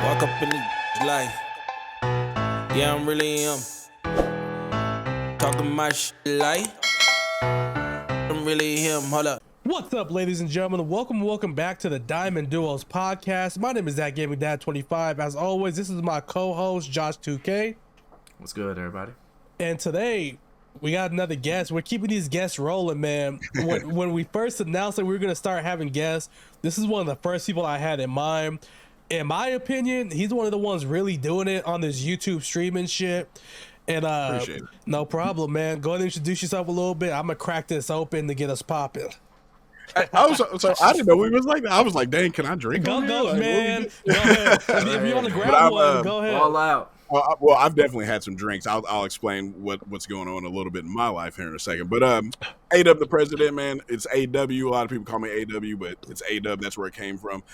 Walk up in the life. Yeah, I'm really him. Talking my shit like I'm really him. Hold up. What's up, ladies and gentlemen? Welcome back to the Diamond Duos podcast. My name is That Gaming Dad 25. As always, this is my co-host Josh 2K. What's good, everybody? And today we got another guest. We're keeping these guests rolling, man. When we first announced that we were gonna start having guests, this is one of the first people I had in mind. In my opinion, he's one of the ones really doing it on this YouTube streaming shit. And Appreciate it. No problem, man. Go ahead and introduce yourself a little bit. I'm gonna crack this open to get us popping. I didn't know we was like that. I was like, dang, can I drink? Go, on here? Like, man. Go ahead. If you want to grab one, go ahead. All out. Well, I've definitely had some drinks. I'll explain what's going on a little bit in my life here in a second. But A-Dub the president, man. It's A-W. A lot of people call me A-W, but it's A-Dub. That's where it came from.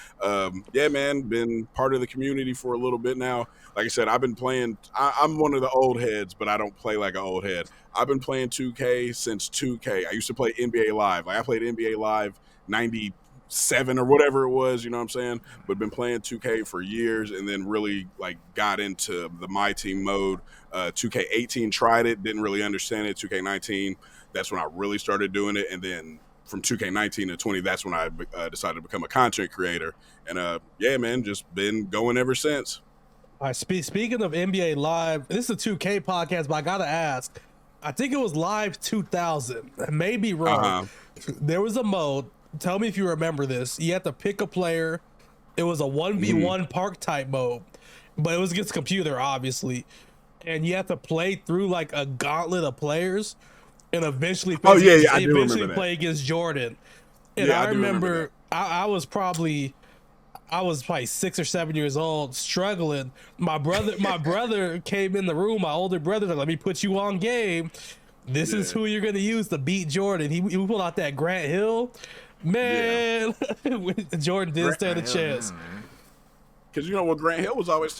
Yeah, man. Been part of the community for a little bit now. Like I said, I've been playing. I'm one of the old heads, but I don't play like an old head. I've been playing 2K since 2K. I used to play NBA Live. Like I played NBA Live 97 or whatever it was, you know what I'm saying? But been playing 2K for years and then really like got into the Myteam mode. 2K18 tried it, didn't really understand it. 2K19, that's when I really started doing it. And then from 2K19 to 20, that's when I decided to become a content creator. And yeah, man, just been going ever since. All right, speaking of NBA Live, this is a 2K podcast, but I gotta ask. I think it was Live 2000. I may be wrong. There was a mode. Tell me if you remember this. You had to pick a player. It was a 1v1 park type mode, but it was against computer, obviously. And you have to play through like a gauntlet of players, and eventually, I do remember that. play against Jordan. And I remember I was probably 6 or 7 years old, struggling. My brother came in the room. My older brother, like, let me put you on game. This is who you're gonna use to beat Jordan. He pulled out that Grant Hill, man. Jordan didn't stand a chance. Because you know what, Grant Hill was always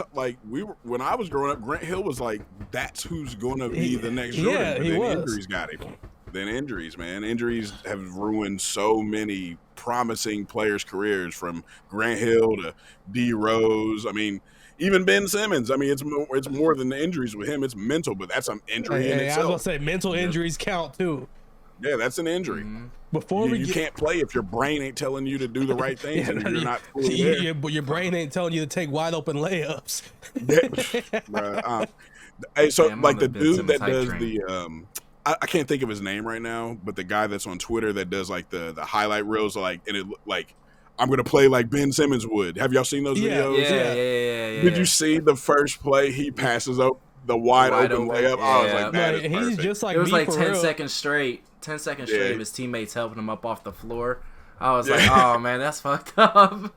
when I was growing up, Grant Hill was like, that's who's going to be the next Jordan. Yeah, but he then was. Injuries got him. Then injuries, man. Injuries have ruined so many promising players' careers, from Grant Hill to D Rose. I mean, even Ben Simmons. I mean, it's more than the injuries with him. It's mental, but that's an injury in itself. I was gonna say mental injuries count too. Yeah, that's an injury. Before you can't play if your brain ain't telling you to do the right things and you're not fully there. Your brain ain't telling you to take wide open layups. Hey, so I'm like on the the Ben dude Simmons that hype does train. the I can't think of his name right now, but the guy that's on Twitter that does like the highlight reels, like, and it like, I'm gonna play like Ben Simmons would. Have y'all seen those videos? Yeah. Did you see the first play he passes up the wide open layup? Yeah. I was like, that is He's perfect. just like It was me like for 10 real. seconds straight. 10 seconds straight Yeah. of his teammates helping him up off the floor. I was like, oh, man, that's fucked up.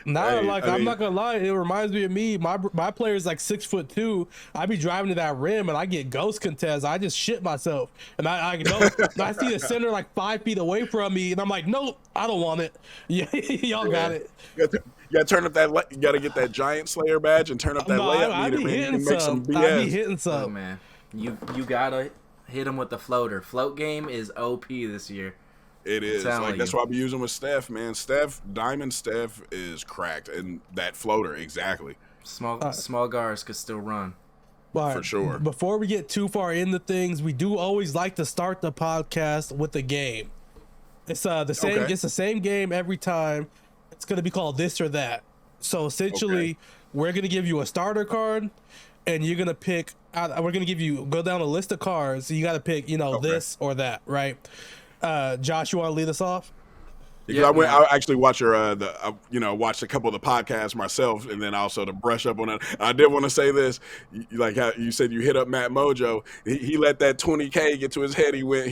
Nah, Hey, I'm not gonna lie. It reminds me of me. My player's like 6'2". I be driving to that rim and I get ghost contests. I just shit myself, and I know I see the center like 5 feet away from me, and I'm like, nope, I don't want it. Yeah, y'all got it. You gotta turn up that. You gotta get that Giant Slayer badge and turn up that No, layup I meter, be man. You hitting can make some some. I be BS. hitting Oh, some. man. You gotta hit him with the floater. Float game is OP this year. It is. telling Like, that's you. what I be using with Steph, man. Diamond Steph is cracked, and that floater, exactly. Small guards could still run. All For sure. Before we get too far into things, we do always like to start the podcast with a game. It's the same. Okay. It's the same game every time. It's gonna be called this or that. So essentially, we're gonna give you a starter card, and you're gonna pick out. We're gonna go down a list of cards. So you got to pick, this or that, right? Josh, you want to lead us off? Because I actually watched watched a couple of the podcasts myself, and then also to brush up on it. I did want to say this, like how you said you hit up Matt Mojo. He let that 20K get to his head. He went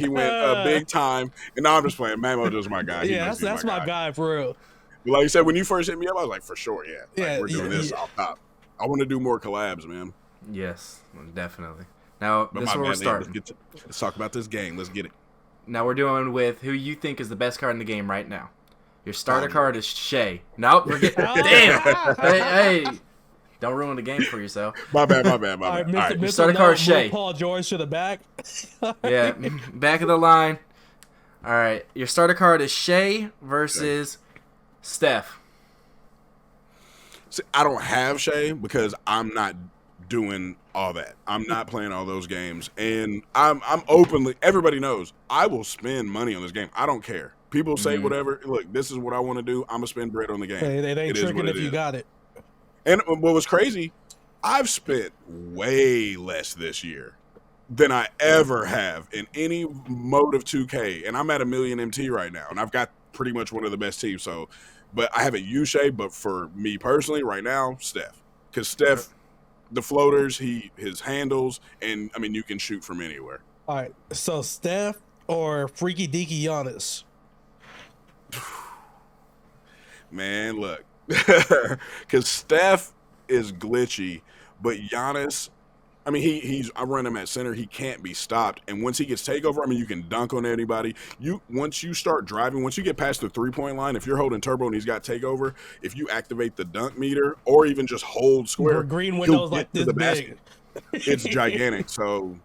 big time. And now I'm just playing. Matt Mojo's my guy. That's my guy for real. Like you said, when you first hit me up, I was like, for sure, yeah. Like, we're doing this yeah. off top. I want to do more collabs, man. Yes, definitely. Now, But this is where we're starting. Let's talk about this game. Let's get it. Now we're doing with who you think is the best card in the game right now. Your starter card is Shea. Nope, we're getting damn. Hey, don't ruin the game for yourself. My bad. All right, All right. Mr. starter card, Shea. Paul George to the back. Yeah, back of the line. All right, your starter card is Shea versus Steph. I don't have Shea because I'm not doing all that. I'm not playing all those games, and I'm openly. Everybody knows I will spend money on this game. I don't care. People say whatever. Look, this is what I want to do. I'm gonna spend bread on the game. They ain't It is tricking what if it you is. got it. And what was crazy, I've spent way less this year than I ever have in any mode of 2K, and I'm at 1,000,000 MT right now, and I've got pretty much one of the best teams. So, but I haven't used Shea. But for me personally, right now, Steph, because Steph, the floaters, his handles, and I mean you can shoot from anywhere. All right, so Steph or freaky deaky Giannis? Man, look, because Steph is glitchy, but Giannis, I mean, I run him at center. He can't be stopped, and once he gets takeover, I mean, you can dunk on anybody. Once you start driving, once you get past the 3-point line, if you're holding turbo and he's got takeover, if you activate the dunk meter or even just hold square, Green windows like this big. It's gigantic. So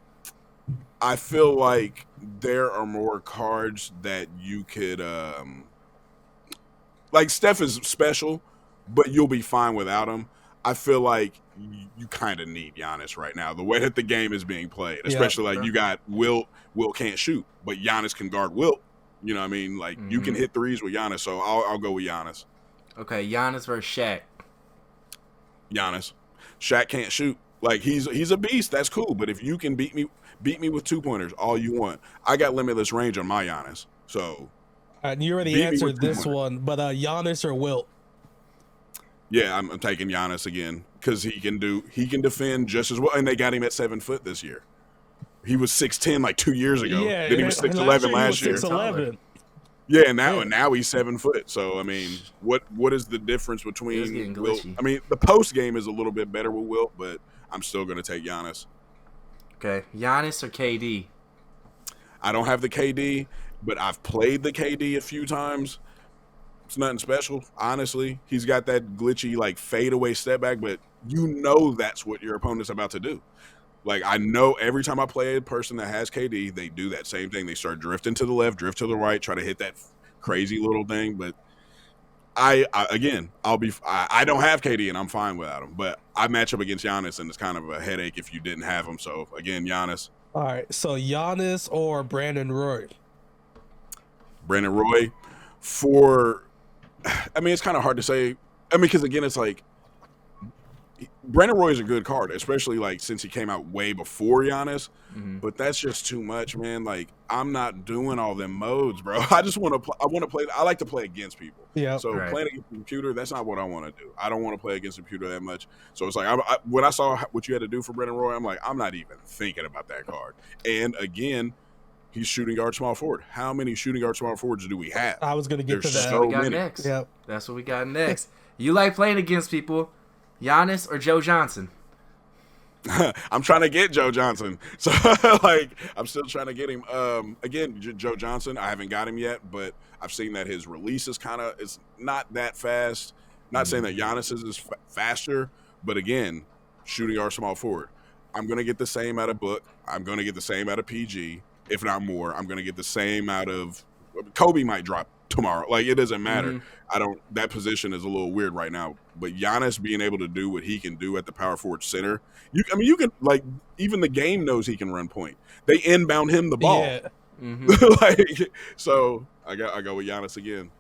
I feel like there are more cards that you could, like Steph is special, but you'll be fine without him. I feel like you kind of need Giannis right now. The way that the game is being played, especially like you got Wilt. Wilt can't shoot, but Giannis can guard Wilt. You know what I mean? Like you can hit threes with Giannis, so I'll go with Giannis. Okay, Giannis versus Shaq. Giannis. Shaq can't shoot. Like he's a beast. That's cool. But if you can beat me with 2-pointers, all you want. I got limitless range on my Giannis. So You already answered this one, but Giannis or Wilt? yeah, I'm taking Giannis again because he can defend just as well. And they got him at 7 foot this year. He was 6'10" like 2 years ago. Yeah, then he was 6'11" last year. 6'11". Yeah, and now he's 7 foot. So I mean, what is the difference between Wilt? I mean, the post game is a little bit better with Wilt, but I'm still going to take Giannis. Okay, Giannis or KD? I don't have the KD, but I've played the KD a few times. It's nothing special, honestly. He's got that glitchy, like, fadeaway step back, but you know that's what your opponent's about to do. Like, I know every time I play a person that has KD, they do that same thing. They start drifting to the left, drift to the right, try to hit that crazy little thing. But I don't have KD, and I'm fine without him. But I match up against Giannis, and it's kind of a headache if you didn't have him. So, again, Giannis. All right, so Giannis or Brandon Roy? Brandon Roy I mean, it's kind of hard to say. I mean, because again, it's like Brandon Roy is a good card, especially like since he came out way before Giannis. But that's just too much, man. Like I'm not doing all them modes, bro. I just want to. I want to play. I like to play against people. Yeah. So playing against the computer, that's not what I want to do. I don't want to play against the computer that much. So it's like when I saw what you had to do for Brandon Roy, I'm like, I'm not even thinking about that card. And again, he's shooting guard, small forward. How many shooting guard, small forwards do we have? I was gonna get There's to that. That's what we got many. next. Yep. That's what we got next. You like playing against people, Giannis or Joe Johnson? I'm trying to get Joe Johnson. So, like, I'm still trying to get him. Again, Joe Johnson, I haven't got him yet, but I've seen that his release is it's not that fast. Not saying that Giannis is faster, but again, shooting guard, small forward. I'm going to get the same out of Book. I'm going to get the same out of PG, if not more. I'm going to get the same out of Kobe might drop tomorrow. Like, it doesn't matter. That position is a little weird right now. But Giannis being able to do what he can do at the power forward center, you can, like, even the game knows he can run point. They inbound him the ball. Yeah. Like, so I go with Giannis again.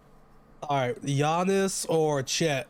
All right, Giannis or Chet?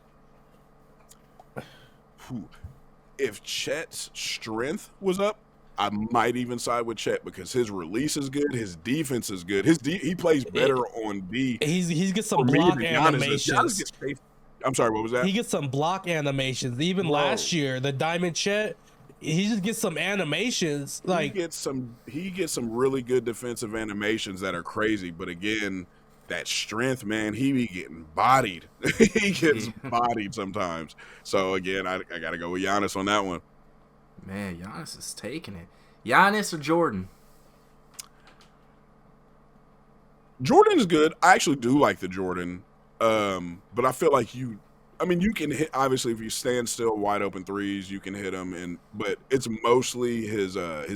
If Chet's strength was up, I might even side with Chet because his release is good, his defense is good. He plays better on D. He gets some block animations. Giannis gets chased. I'm sorry, what was that? He gets some block animations. Even last year, the Diamond Chet, he just gets some animations. Like he gets some really good defensive animations that are crazy. But again, that strength, man, he be getting bodied. He gets bodied sometimes. So again, I gotta go with Giannis on that one. Man, Giannis is taking it. Giannis or Jordan? Jordan's good. I actually do like the Jordan. But I feel like you can hit, obviously, if you stand still, wide open threes, you can hit them. But it's mostly his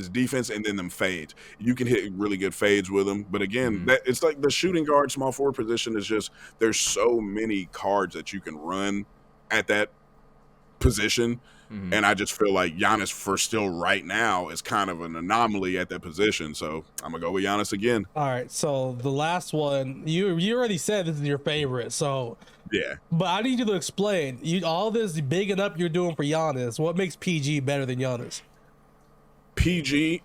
defense and then them fades. You can hit really good fades with him. But again, it's like the shooting guard, small forward position is just, there's so many cards that you can run at that position. And I just feel like Giannis for still right now is kind of an anomaly at that position. So I'm gonna go with Giannis again. All right, so the last one, you already said this is your favorite, so Yeah. but I need you to explain all this bigging up you're doing for Giannis. What makes PG better than Giannis? PG,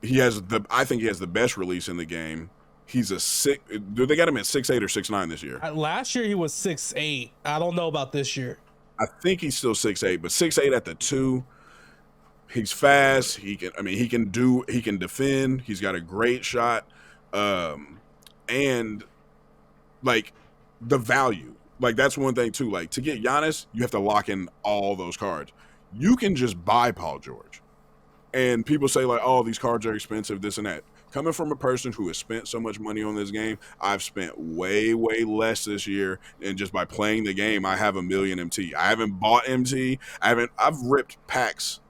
I think he has the best release in the game. He's a sick. Do they got him at 6'8" or 6'9" this year? Last year he was 6'8". I don't know about this year. I think he's still 6'8", but 6'8" at the 2. He's fast. He can defend. He's got a great shot. And like the value. Like that's one thing too. Like to get Giannis, you have to lock in all those cards. You can just buy Paul George. And people say like, oh, these cards are expensive, this and that. Coming from a person who has spent so much money on this game, I've spent way, way less this year. And just by playing the game, I have 1 million MT. I haven't bought MT. I've ripped packs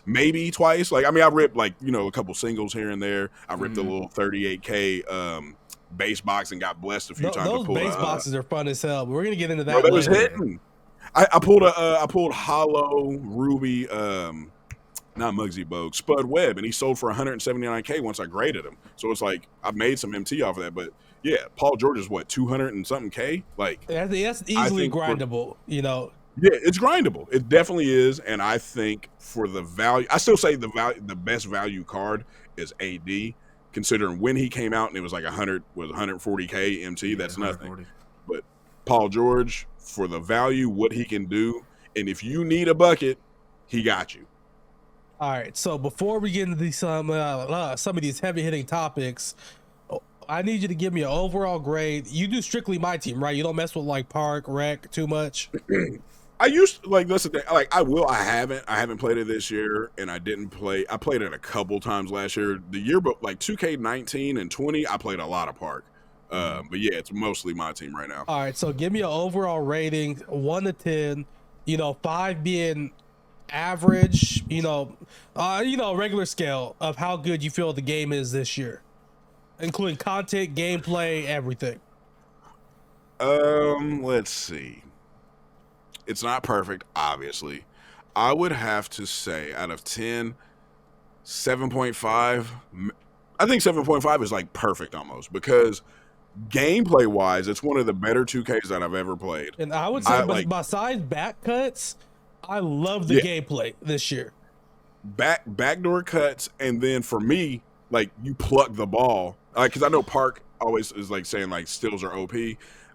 maybe twice. Like, I mean, I ripped like, a couple singles here and there. I ripped a little 38K base box and got blessed a few times. Those base boxes are fun as hell, but we're going to get into that later. That was later. hitting. I pulled hollow ruby, not Muggsy Bogues, Spud Webb, and he sold for 179K once I graded him. So it's like I've made some MT off of that. But yeah, Paul George is what, 200 and something K? Like that's easily grindable, Yeah, it's grindable. It definitely is. And I think for the value, I still say the best value card is AD, considering when he came out and it was like 140K MT. That's nothing. But Paul George, for the value, what he can do, and if you need a bucket, he got you. All right, so before we get into some of these heavy hitting topics, I need you to give me an overall grade. You do strictly Myteam, right? You don't mess with like Park, Rec too much. I used like that's the thing. Like I haven't played it this year, and I didn't play. I played it a couple times last year. The year, but like 2K19 and 20, I played a lot of Park. But yeah, it's mostly Myteam right now. All right, so give me an overall rating, 1 to 10. 5 being average, regular scale of how good you feel the game is this year, including content, gameplay, everything. Let's see. It's not perfect, obviously. I would have to say out of 10, 7.5. I think 7.5 is like perfect almost, because gameplay wise, it's one of the better 2Ks that I've ever played. And I would say besides back cuts, I love the gameplay this year. Backdoor cuts, and then for me, like you pluck the ball. Because I know Park always is like saying like steals are OP.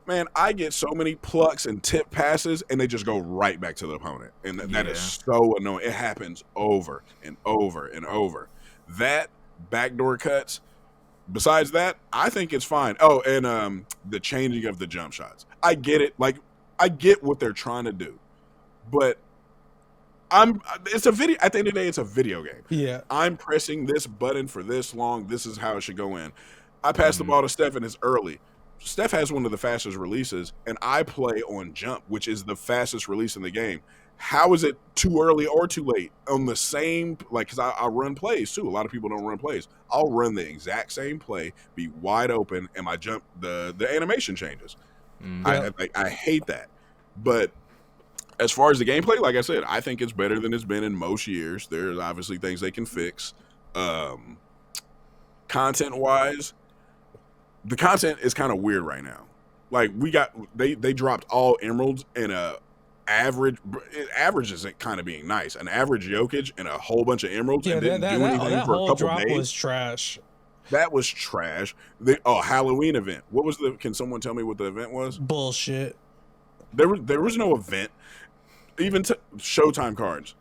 Man, I get so many plucks and tip passes, and they just go right back to the opponent. And that is so annoying. It happens over and over and over. That backdoor cuts, besides that, I think it's fine. Oh, and the changing of the jump shots. I get it. Like, I get what they're trying to do. But it's a video. At the end of the day, it's a video game. Yeah. I'm pressing this button for this long. This is how it should go in. I pass the ball to Steph, and it's early. Steph has one of the fastest releases, and I play on jump, which is the fastest release in the game. How is it too early or too late on the same, like, because I run plays too. A lot of people don't run plays. I'll run the exact same play, be wide open, and my jump, the animation changes. I hate that. But as far as the gameplay, like I said, I think it's better than it's been in most years. There's obviously things they can fix. Content-wise, the content is kind of weird right now. Like, they dropped all emeralds in average isn't kind of being nice. An average Jokic and a whole bunch of emeralds and didn't do anything for a couple drop days. Was trash. That was trash. Halloween event. What was can someone tell me what the event was? Bullshit. There was no event. Even Showtime cards.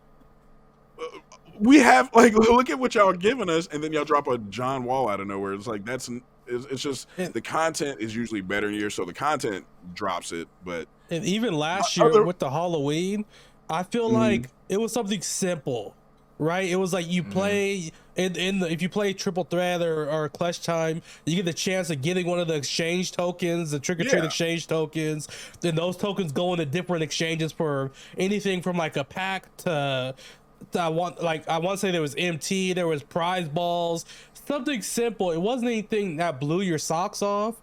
We have, like, look at what y'all are giving us, and then y'all drop a John Wall out of nowhere. It's like, it's just, the content is usually better in years, so the content drops it. But and even last year with the Halloween, I feel like it was something simple, right? It was like you play if you play triple threat or clutch time, you get the chance of getting one of the exchange tokens, the trick or treat exchange tokens. Then those tokens go into different exchanges for anything from like a pack to I want to say there was MT, there was prize balls, something simple. It wasn't anything that blew your socks off,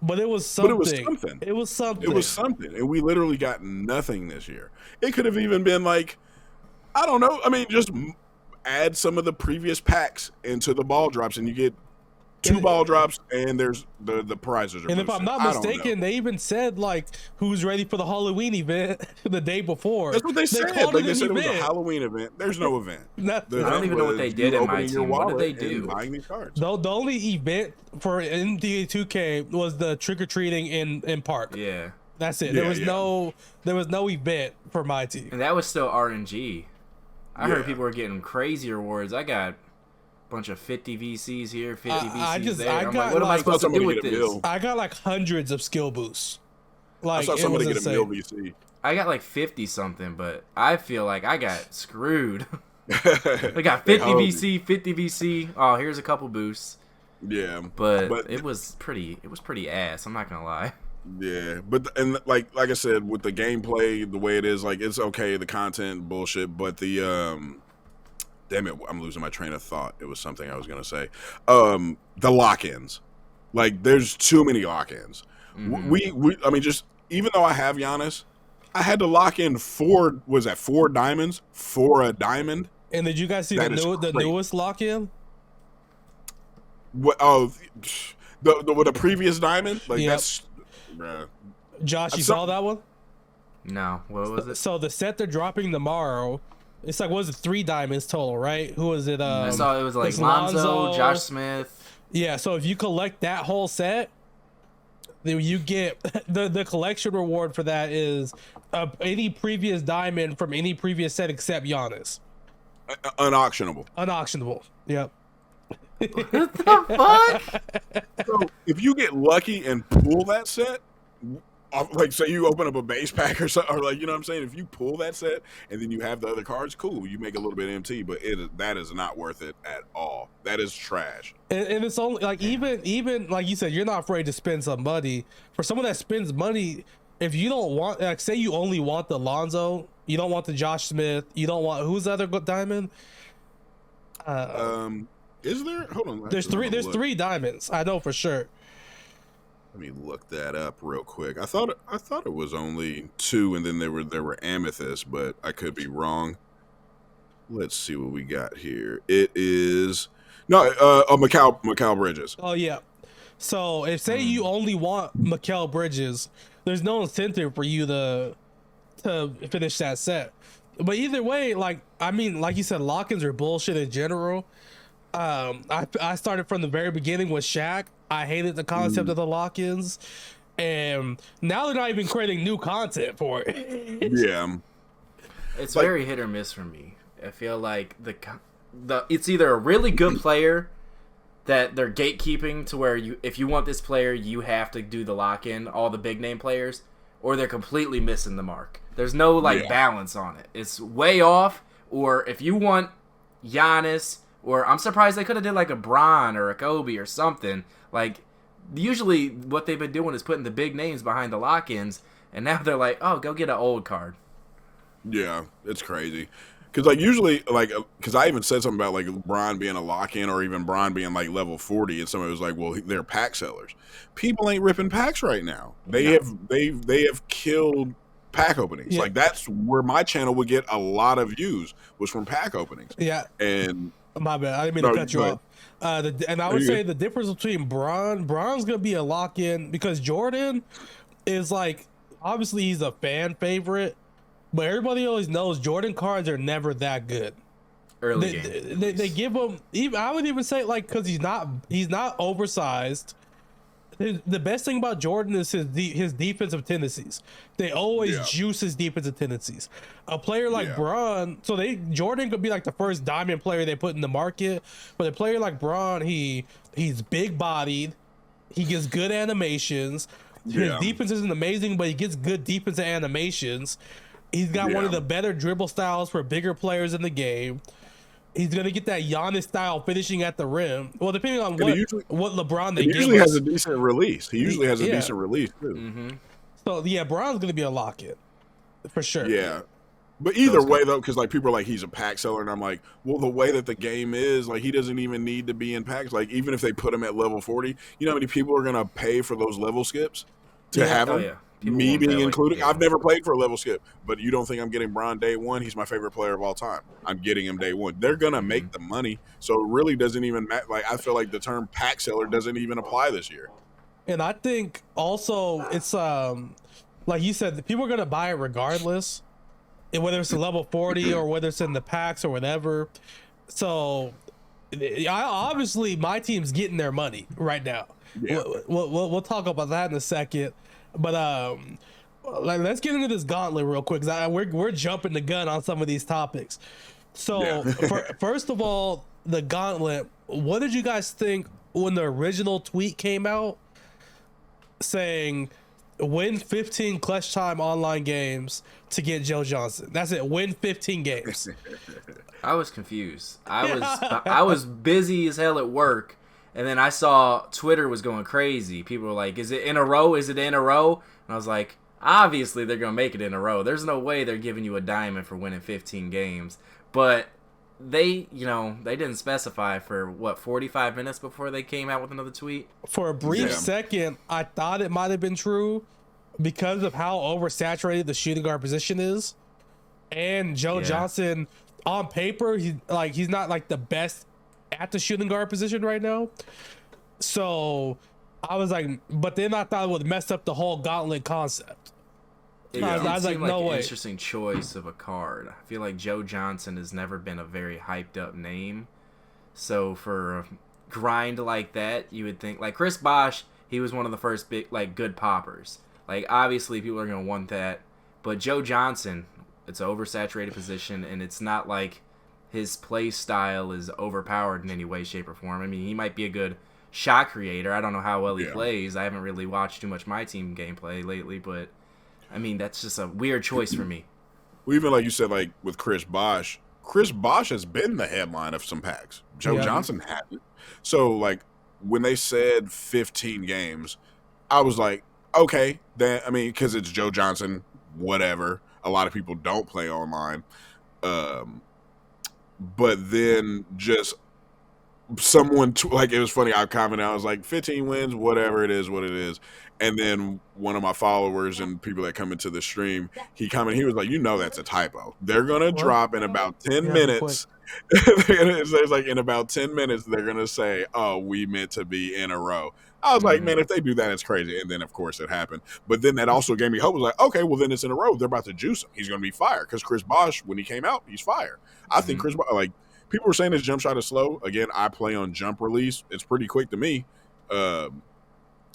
But it was But something. it was something. It was something. It was something, and we literally got nothing this year. It could have even been like, I don't know. I mean, just add some of the previous packs into the ball drops, and you get 2 ball drops, and there's the prizes are And boosted. if I'm not mistaken, they even said like who's ready for the Halloween event the day before. That's what they said. Like they said it was a Halloween event. There's no event. I don't even know what they did in Myteam. What did they do? Buying these cards. The only event for NBA 2K was the trick or treating in park. Yeah, that's it. There was no event for my team, and that was still RNG. I heard people were getting crazy rewards. I got bunch of 50 VCs here, 50 VCs there. I'm like, what am I supposed to do with this? I got like hundreds of skill boosts. Like, I saw somebody get a mill VC. I got like 50 something, but I feel like I got screwed. I got 50 VC, 50 VC. Oh, here's a couple boosts. Yeah, but it was pretty ass. I'm not gonna lie. Yeah, but like I said, with the gameplay the way it is, like it's okay. The content bullshit, but the damn it, I'm losing my train of thought. It was something I was gonna say. The lock-ins, like there's too many lock-ins. We I mean, just even though I have Giannis, I had to lock in 4 diamonds for a diamond. And did you guys see the newest lock-in? What? Oh, the previous diamond, like that's. Bruh. Josh, you saw that one? No, what was it? So the set they're dropping tomorrow. It's like, what was it, 3 diamonds total, right? Who was it? I saw it was like Lonzo, Josh Smith. Yeah, so if you collect that whole set, then you get the collection reward for that is any previous diamond from any previous set except Giannis. Unauctionable. Unauctionable. Yep. What the fuck? So if you get lucky and pull that set, like say you open up a base pack or something, or like, you know what I'm saying, if you pull that set and then you have the other cards, cool, you make a little bit MT, but that is not worth it at all. That is trash. And it's only like, even like you said, you're not afraid to spend some money. For someone that spends money, if you don't want, like, say you only want the Lonzo, you don't want the Josh Smith, you don't want, who's the other diamond? Is there? Hold on. There's 3 diamonds. I know for sure. Let me look that up real quick. I thought it was only 2, and then there were amethysts, but I could be wrong. Let's see what we got here. It is Mikal Bridges. Oh yeah. So if say you only want Mikal Bridges, there's no incentive for you to finish that set. But either way, like, I mean, like you said, lock-ins are bullshit in general. I started from the very beginning with Shaq. I hated the concept of the lock-ins, and now they're not even creating new content for it. Yeah, it's very hit or miss for me. I feel like it's either a really good player that they're gatekeeping to where if you want this player, you have to do the lock-in, all the big name players, or they're completely missing the mark. There's no balance on it. It's way off. Or if you want Giannis, or I'm surprised they could have did like a Bron or a Kobe or something. Like, usually what they've been doing is putting the big names behind the lock-ins, and now they're like, oh, go get an old card. Yeah, it's crazy. Because like usually, like, because I even said something about like Bron being a lock-in, or even Bron being like level 40, and somebody was like, well, they're pack sellers. People ain't ripping packs right now. They have killed pack openings. Like, that's where my channel would get a lot of views, was from pack openings. Yeah. And my bad, I didn't mean to cut you off. And I would say the difference between Bron's gonna be a lock-in, because Jordan is like, obviously he's a fan favorite, but everybody always knows Jordan cards are never that good. Early game. They give him, even I would even say, like, because he's not oversized. The best thing about Jordan is his defensive tendencies. They always juice his defensive tendencies. A player like Bron, Jordan could be like the first diamond player they put in the market, but a player like Bron, he's big bodied, he gets good animations. His defense isn't amazing, but he gets good defensive animations. He's got one of the better dribble styles for bigger players in the game. He's gonna get that Giannis style finishing at the rim. Well, depending on what LeBron they give us. He usually has a decent release. He usually has a decent release too. So yeah, Bron's gonna be a lock-in for sure. Yeah, But either way, though, because like people are like he's a pack seller, and I'm like, well, the way that the game is, like he doesn't even need to be in packs. Like even if they put him at level 40, you know how many people are gonna pay for those level skips to have him? Yeah. People Me want being that, included. like, yeah. I've never played for a level skip, but you don't think I'm getting Braun day one? He's my favorite player of all time. I'm getting him day one. They're gonna make the money, so it really doesn't even matter. Like I feel like the term pack seller doesn't even apply this year. And I think also it's like you said, people are gonna buy it regardless, and whether it's a level 40 or whether it's in the packs or whatever. So, obviously, my team's getting their money right now. Yeah. We'll talk about that in a second, but like let's get into this gauntlet real quick because we're jumping the gun on some of these topics. So, first of all, the gauntlet. What did you guys think when the original tweet came out saying win 15 clutch time online games to get Joe Johnson? That's it. Win 15 games. I was confused. I was busy as hell at work, and then I saw Twitter was going crazy. People were like, "Is it in a row? Is it in a row?" And I was like, "Obviously they're gonna make it in a row. There's no way they're giving you a diamond for winning 15 games." But they didn't specify for 45 minutes before they came out with another tweet. For a brief second, I thought it might have been true because of how oversaturated the shooting guard position is, and Joe Johnson on paper he's not like the best at the shooting guard position right now. So I was like, but then I thought it would mess up the whole gauntlet concept. I was like, no way. An interesting choice of a card. I feel like Joe Johnson has never been a very hyped up name. So for a grind like that, you would think like Chris Bosh, he was one of the first big like good poppers. Like obviously people are gonna want that, but Joe Johnson, it's an oversaturated position, and it's not like his play style is overpowered in any way, shape, or form. I mean, he might be a good shot creator. I don't know how well he plays. I haven't really watched too much Myteam gameplay lately, but I mean, that's just a weird choice for me. Well, even like you said, like with Chris Bosh has been the headline of some packs. Joe Johnson hadn't. So like when they said 15 games, I was like, okay, then I mean, because it's Joe Johnson, whatever. A lot of people don't play online. But then just someone, like, it was funny, I commented, I was like, 15 wins, whatever it is, what it is. And then one of my followers and people that come into the stream, he commented, he was like, that's a typo. They're going to drop in about 10 minutes. It's like in about 10 minutes, they're going to say, oh, we meant to be in a row. I was like, man, if they do that, it's crazy. And then, of course, it happened. But then that also gave me hope. I was like, okay, well, then it's in a row. They're about to juice him. He's going to be fired. Because Chris Bosh, when he came out, he's fired. I think Chris Bosh, like, people were saying his jump shot is slow. Again, I play on jump release. It's pretty quick to me.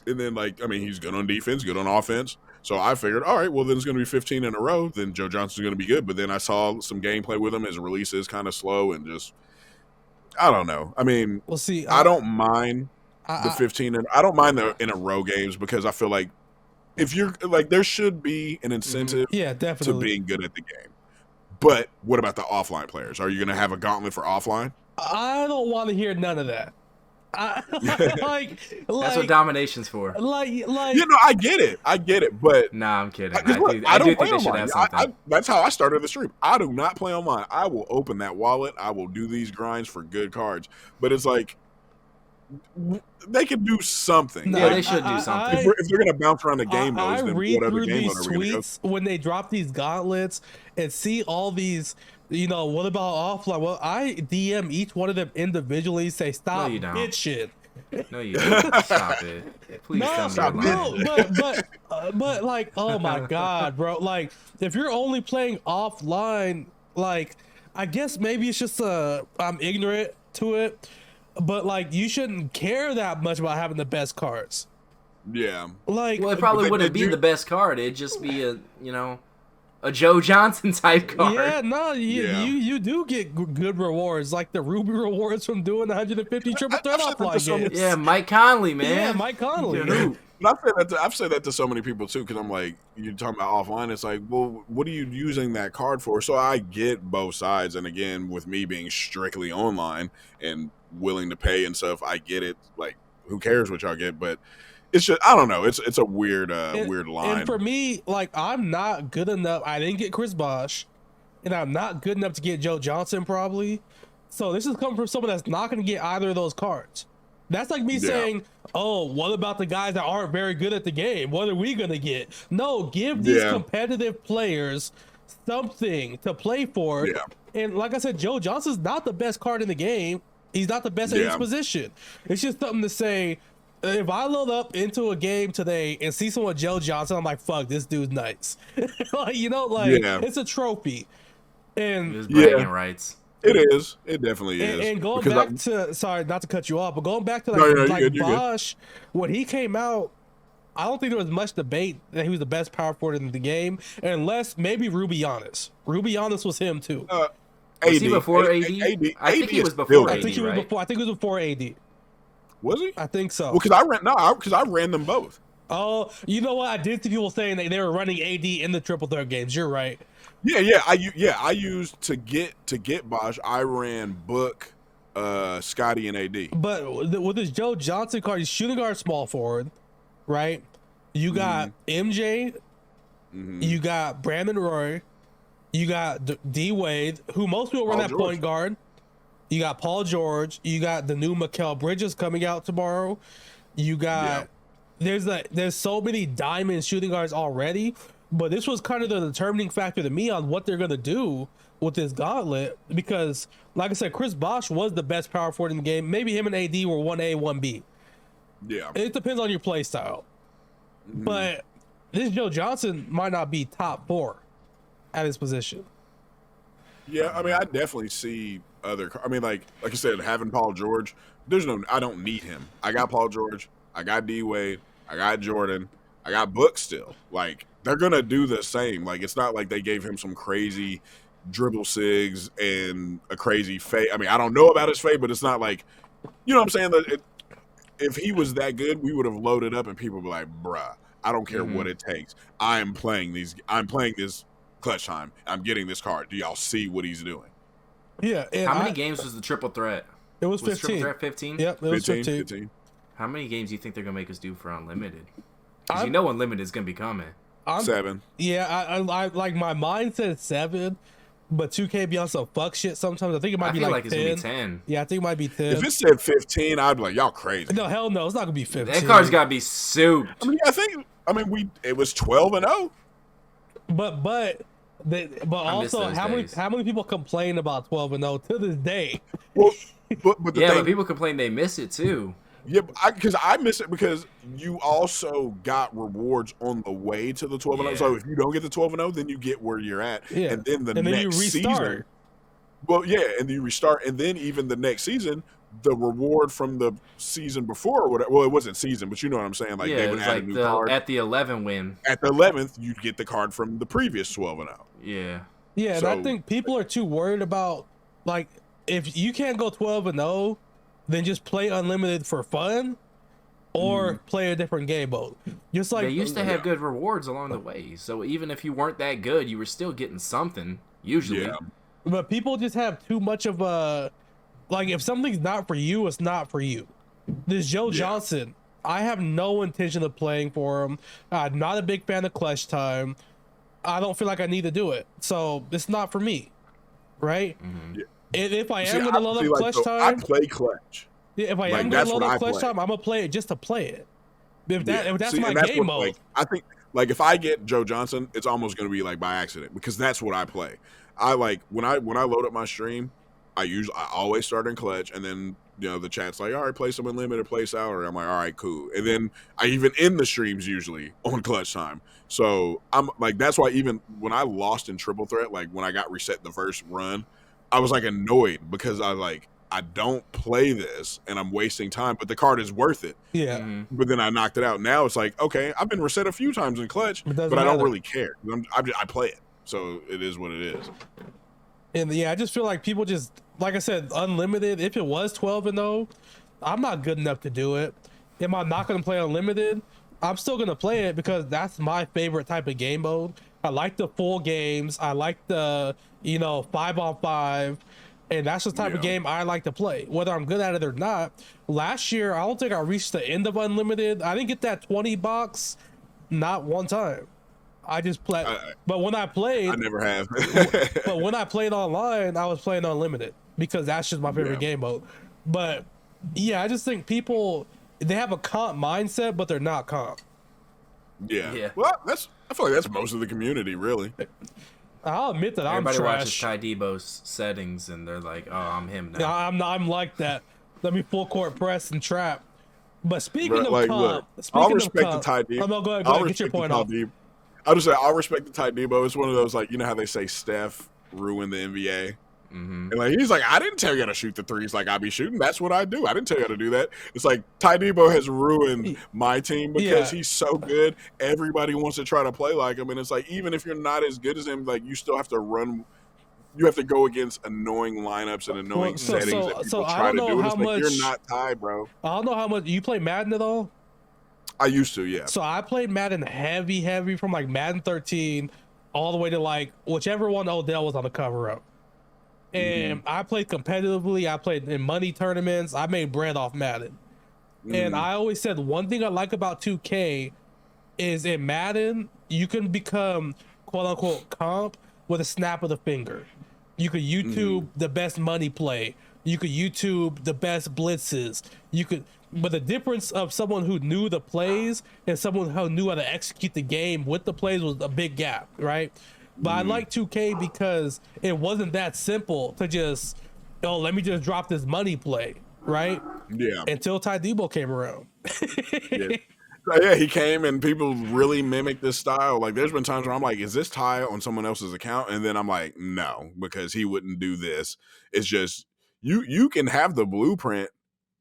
And then, like, I mean, he's good on defense, good on offense. So I figured, all right, well, then it's going to be 15 in a row. Then Joe Johnson's going to be good. But then I saw some gameplay with him. His release is kind of slow and just, I don't know. I mean, we'll see. I don't mind the 15, and I don't mind the in a row games because I feel like if you're like, there should be an incentive to being good at the game. But what about the offline players? Are you going to have a gauntlet for offline? I don't want to hear none of that. Like that's what domination's for. Like I get it, but nah, I'm kidding. I do think they should have something. That's how I started the stream. I do not play online. I will open that wallet. I will do these grinds for good cards. But it's like they could do something. Yeah, they should do something. If they're going to bounce around the game modes, then read what other through game these mode are we going to tweets when they drop these gauntlets and see all these. What about offline? Well, I DM each one of them individually. Say stop bitching. No, you don't. Stop it. Please tell me you're lying. But like, oh my god, bro! Like, if you're only playing offline, like, I guess maybe it's just I'm ignorant to it, but like, you shouldn't care that much about having the best cards. Yeah. Like, well, it probably wouldn't be the best card. It'd just be a Joe Johnson type card. Yeah, no, you do get good rewards, like the Ruby rewards from doing 150 triple threat offline games. Yeah, Mike Conley, man. Yeah, Mike Conley. I've said that to so many people too, because I'm like, you're talking about offline. It's like, well, what are you using that card for? So I get both sides, and again, with me being strictly online and willing to pay and stuff, I get it. Like, who cares what y'all get? But it's just, I don't know. It's a weird weird line. And for me, like, I'm not good enough. I didn't get Chris Bosh, and I'm not good enough to get Joe Johnson probably. So this is coming from someone that's not going to get either of those cards. That's like me saying, oh, what about the guys that aren't very good at the game? What are we going to get? No, give these competitive players something to play for. Yeah. And like I said, Joe Johnson's not the best card in the game. He's not the best at his position. It's just something to say, if I load up into a game today and see someone Joe Johnson, I'm like, fuck, this dude's nice. Like, you know, like it's a trophy. And his bragging rights. It is. It definitely is. And going back to, sorry, not to cut you off, but going back to like Bosch, when he came out, I don't think there was much debate that he was the best power forward in the game, unless maybe Rubianis. Rubianis was him too. Was he before AD? I think he was before AD. I think he was before. I think it was before AD. Was he? I think so. Well, because I ran them both. Oh, you know what? I did see people saying that they were running AD in the triple threat games. You're right. I used to get Bosch. I ran Book, Scotty, and AD. But with this Joe Johnson card, he's shooting guard, small forward, right? You got MJ, you got Brandon Roy, you got D Wade, who most people run that point guard. You got Paul George. You got the new Mikal Bridges coming out tomorrow. You got there's so many diamond shooting guards already. But this was kind of the determining factor to me on what they're going to do with this gauntlet. Because, like I said, Chris Bosh was the best power forward in the game. Maybe him and AD were 1A, 1B. Yeah. It depends on your play style. But this Joe Johnson might not be top 4 at his position. Yeah, I mean, I definitely see like you said, having Paul George, I don't need him. I got Paul George. I got D Wade. I got Jordan. I got Book still. Like, they're going to do the same. Like, it's not like they gave him some crazy dribble sigs and a crazy fade. I mean, I don't know about his fade, but it's not like, you know what I'm saying? If he was that good, we would have loaded up and people would be like, bruh, I don't care what it takes. I'm playing this clutch time. I'm getting this card. Do y'all see what he's doing? Yeah. How many games was the triple threat? It was 15. Triple threat 15? Yep, it was 15. How many games do you think they're going to make us do for Unlimited? Because you know Unlimited is going to be coming. 7. Yeah, I like, my mind said 7, but 2K be on some fuck shit sometimes. I think it might be like 10. It's gonna be 10. Yeah, I think it might be 10. If it said 15, I'd be like, y'all crazy. No, hell no, it's not gonna be 15. That card's gotta be souped. It was 12-0. But also how many people complain about 12-0 to this day? Well, but people complain they miss it too. Yeah, because I miss it because you also got rewards on the way to the 12-0. So if you don't get the 12-0, then you get where you're at, and then next season. Well, yeah, and you restart, and then even the next season, the reward from the season before, or whatever. Well, it wasn't season, but you know what I'm saying. Like they would add a new card at the 11 win. At the 11th, you get the card from the previous 12-0. Yeah. Yeah, and I think people are too worried about, like, if you can't go 12-0. Then just play Unlimited for fun, or play a different game mode. Just like they used to have good rewards along the way, so even if you weren't that good, you were still getting something usually. Yeah. But people just have too much of a, like, if something's not for you, it's not for you. This Joe Johnson, I have no intention of playing for him. I'm not a big fan of clutch time. I don't feel like I need to do it, so it's not for me, right? Yeah. If I am gonna load up clutch time, I play clutch. Yeah, if I am gonna load up clutch time, I'm gonna play it just to play it. If that's my game mode, like, I think, like, if I get Joe Johnson, it's almost gonna be like by accident because that's what I play. I like when I load up my stream, I always start in clutch, and then the chat's like, all right, play some Unlimited, play salary. I'm like, all right, cool, and then I even end the streams usually on clutch time. So I'm like, that's why even when I lost in triple threat, like when I got reset the first run, I was like annoyed because I don't play this and I'm wasting time, but the card is worth it. Yeah. But then I knocked it out. Now it's like, okay, I've been reset a few times in clutch, but I don't really care. I play it. So it is what it is. And yeah, I just feel like people just, like I said, Unlimited, if it was 12-0, I'm not good enough to do it. Am I not going to play Unlimited? I'm still going to play it because that's my favorite type of game mode. I like the full games. I like the, 5-on-5. And that's the type of game I like to play, whether I'm good at it or not. Last year, I don't think I reached the end of Unlimited. I didn't get that 20 box, not one time. I just play. But when I I played, never have. but when I played online, I was playing unlimited because that's just my favorite Yeah. game mode. But yeah, I just think people they have a comp mindset, but they're not comp. Yeah. Yeah. Well, I feel like that's most of the community, really. I'll admit that Everybody I'm watches trash. Ty Debo's settings and they're like, "Oh, I'm him now." Yeah, I'm like that. Let me full court press and trap. But speaking But, of like, comp, look, I'll speaking of respect the comp, Ty Debo. oh, no, go ahead, I'll get your respect the point Ty off. Debo. I'll just say I'll respect the Ty Debo. It's one of those, like, you know how they say Steph ruined the NBA. Mm-hmm. And like he's like, I didn't tell you how to shoot the threes like I be shooting. That's what I do. I didn't tell you how to do that. It's like Ty Debo has ruined my team because he's so good. Everybody wants to try to play like him, and it's like even if you're not as good as him, like you still have to run. You have to go against annoying lineups and annoying settings that people I try don't to know do. And how it's like much you're not Ty, bro. I don't know how much you play Madden at all. I used to, yeah. So I played Madden heavy from like Madden 13 all the way to like whichever one Odell was on the cover of. And I played competitively. I played in money tournaments. I made bread off Madden. And I always said one thing I like about 2K is in Madden, you can become quote unquote comp with a snap of the finger. You could YouTube the best money play. You could YouTube the best blitzes. But the difference of someone who knew the plays and someone who knew how to execute the game with the plays was a big gap, right? But I like 2K because it wasn't that simple to just, oh, let me just drop this money play, right? Yeah. Until Ty Debo came around. Yeah. Yeah, he came and people really mimic this style. Like, there's been times where I'm like, is this Ty on someone else's account? And then I'm like, no, because he wouldn't do this. It's just you can have the blueprint,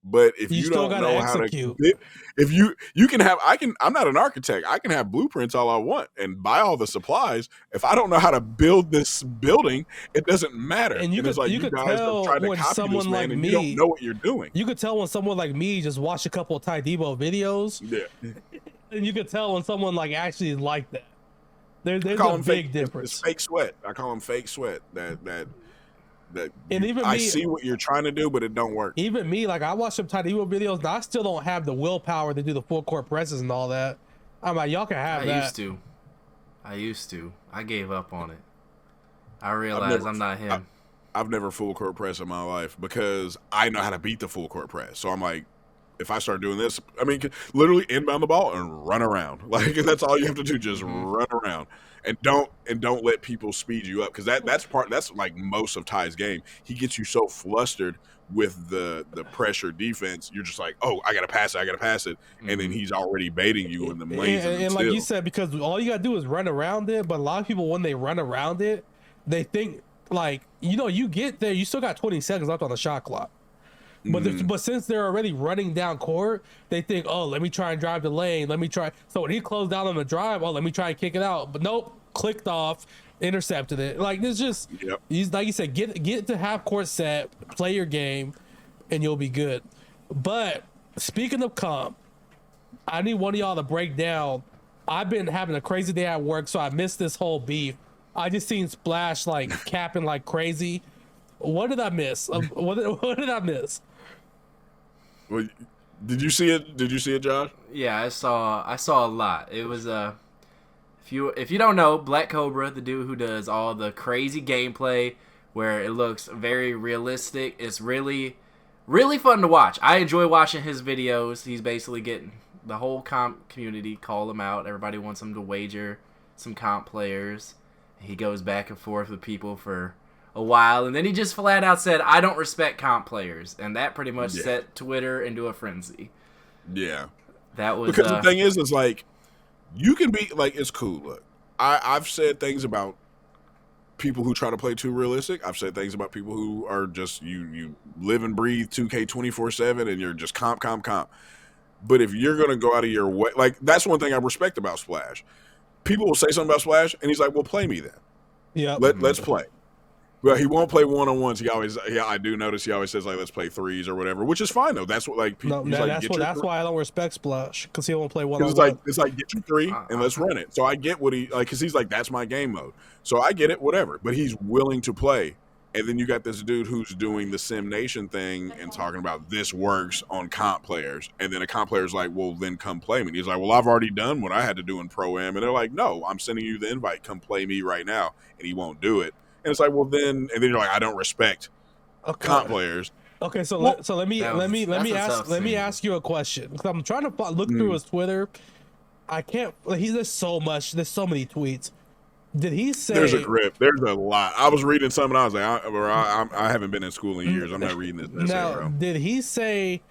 but if you still don't gotta know execute. if you can have, I'm not an architect. I can have blueprints all I want and buy all the supplies. If I don't know how to build this building, it doesn't matter. And it's like you could guys tell are trying to when copy someone this man like and me, you don't know what you're doing. You could tell when someone like me just watched a couple of Ty Debo videos. Yeah. And you could tell when someone like actually is like that. There's a big difference. It's fake sweat. I call him fake sweat. That and even I me, see what you're trying to do, but it don't work. Even me, like I watch some Ty Debo videos, and I still don't have the willpower to do the full court presses and all that. I'm like, y'all can have that. I used to. I gave up on it. I realized I'm not him. I've never full court press in my life because I know how to beat the full court press. So I'm like, if I start doing this, I mean, literally inbound the ball and run around. Like that's all you have to do, just run around. And don't let people speed you up because that's like most of Ty's game. He gets you so flustered with the pressure defense, you're just like, oh, I gotta pass it, and then he's already baiting you in the lanes. And like you said, because all you gotta do is run around it. But a lot of people, when they run around it, they think like, you get there, you still got 20 seconds left on the shot clock. But since they're already running down court, they think, oh, let me try and drive the lane. Let me try. So when he closed down on the drive, oh, let me try and kick it out. But nope, clicked off, intercepted it. Like it's just, like you said, get to half court set, play your game, and you'll be good. But speaking of comp, I need one of y'all to break down. I've been having a crazy day at work, so I missed this whole beef. I just seen Splash like capping like crazy. What did I miss? What did I miss? Well, did you see it? Did you see it, Josh? Yeah, I saw a lot. It was if you don't know, Black Cobra, the dude who does all the crazy gameplay where it looks very realistic, it's really fun to watch. I enjoy watching his videos. He's basically getting the whole comp community call him out. Everybody wants him to wager some comp players. He goes back and forth with people for a while, and then he just flat out said, I don't respect comp players, and that pretty much set Twitter into a frenzy. Yeah. That was because the thing is like, you can be like, it's cool. Look, I've said things about people who try to play too realistic. I've said things about people who are just, you live and breathe 2K 24/7 and you're just comp. But if you're going to go out of your way, like that's one thing I respect about Splash. People will say something about Splash and he's like, well, play me then. Yeah. Let's play. Well, he won't play one-on-ones. I do notice he always says like, let's play threes or whatever, which is fine though. That's what like people. That's why I don't respect Splash, because he won't play one-on-one. It's like get your three and let's run it. So I get what he like, because he's like, that's my game mode. So I get it, whatever. But he's willing to play And then you got this dude who's doing the Sim Nation thing and talking about this works on comp players. And then a comp player's like, well, then come play me. And he's like, well, I've already done what I had to do in Pro-Am. And they're like, no, I'm sending you the invite. Come play me right now. And he won't do it. And it's like, well, then, and then you're like, I don't respect comp players. Okay, so Well, let me ask you a question. 'Cause I'm trying to look through his Twitter. I can't. There's so many tweets. Did he say? There's a grip. There's a lot. I was reading some and I was like, I haven't been in school in years. I'm not reading this essay, Now, bro. did he say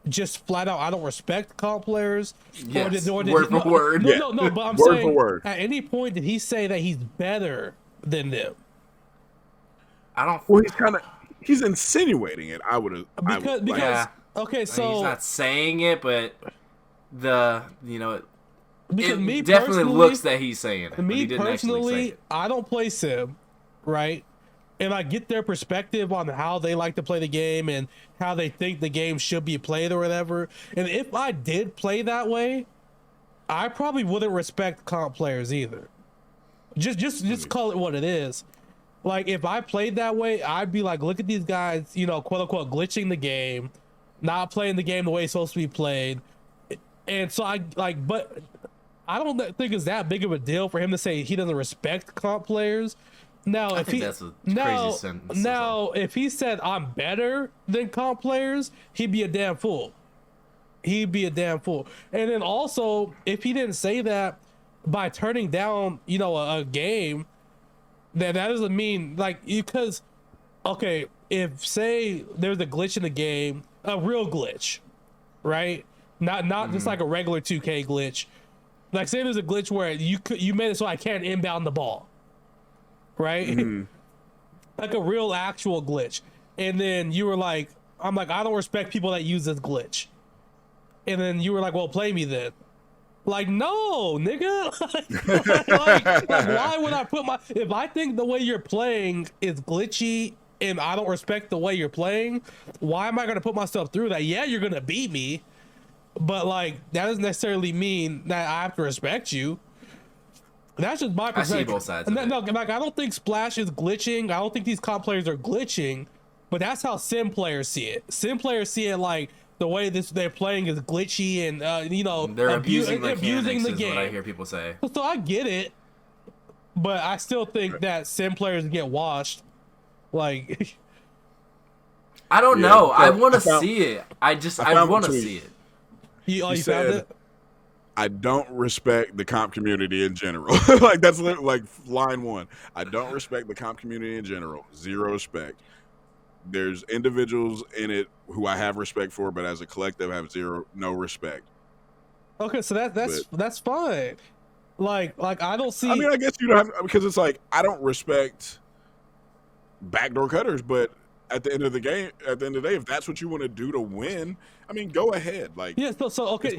just flat out, I don't respect comp players? Yes, Or word for word. No, but I'm Word saying, for word. at any point, did he say that he's better than them? I don't. Well, he's insinuating it. I would have. Because Yeah. okay, so he's not saying it, but because it me definitely personally- looks that he's saying it. but Me he didn't actually say personally, it. I don't play Sim, right? And I get their perspective on how they like to play the game and how they think the game should be played or whatever. And if I did play that way, I probably wouldn't respect comp players either. Just call it what it is. Like, if I played that way, I'd be like, look at these guys, quote unquote, glitching the game, not playing the game the way it's supposed to be played. And so but I don't think it's that big of a deal for him to say he doesn't respect comp players. Now, if he said I'm better than comp players, he'd be a damn fool. And then also, if he didn't say that by turning down, a game, that doesn't mean because, okay, if say there's a glitch in the game, a real glitch, right? Not just like a regular 2K glitch. Like, say there's a glitch where you made it so I can't inbound the ball, right? Like a real actual glitch. And then you were like, I'm like, I don't respect people that use this glitch. And then you were like, well, play me then. Like, no, nigga. like, why would I if I think the way you're playing is glitchy and I don't respect the way you're playing, why am I going to put myself through that? Yeah, you're going to beat me. But that doesn't necessarily mean that I have to respect you. That's just my perspective. I see both sides of it. No, I don't think Splash is glitching. I don't think these comp players are glitching. But that's how Sim players see it. Sim players see it like the way they're playing is glitchy and they're abusing the game. Is what I hear people say. So I get it, but I still think that Sim players get washed. Like, I don't know. I want to see it. I want to tweet. see it. You found said, it? I don't respect the comp community in general. Like, that's like line one. I don't respect the comp community in general. Zero respect. There's individuals in it who I have respect for, but as a collective, I have no respect. Okay, so that's fine. Like I don't see. I mean, I guess you don't have, because it's like, I don't respect backdoor cutters, but at the end of the day, if that's what you want to do to win, I mean, go ahead. Like, yeah, so okay,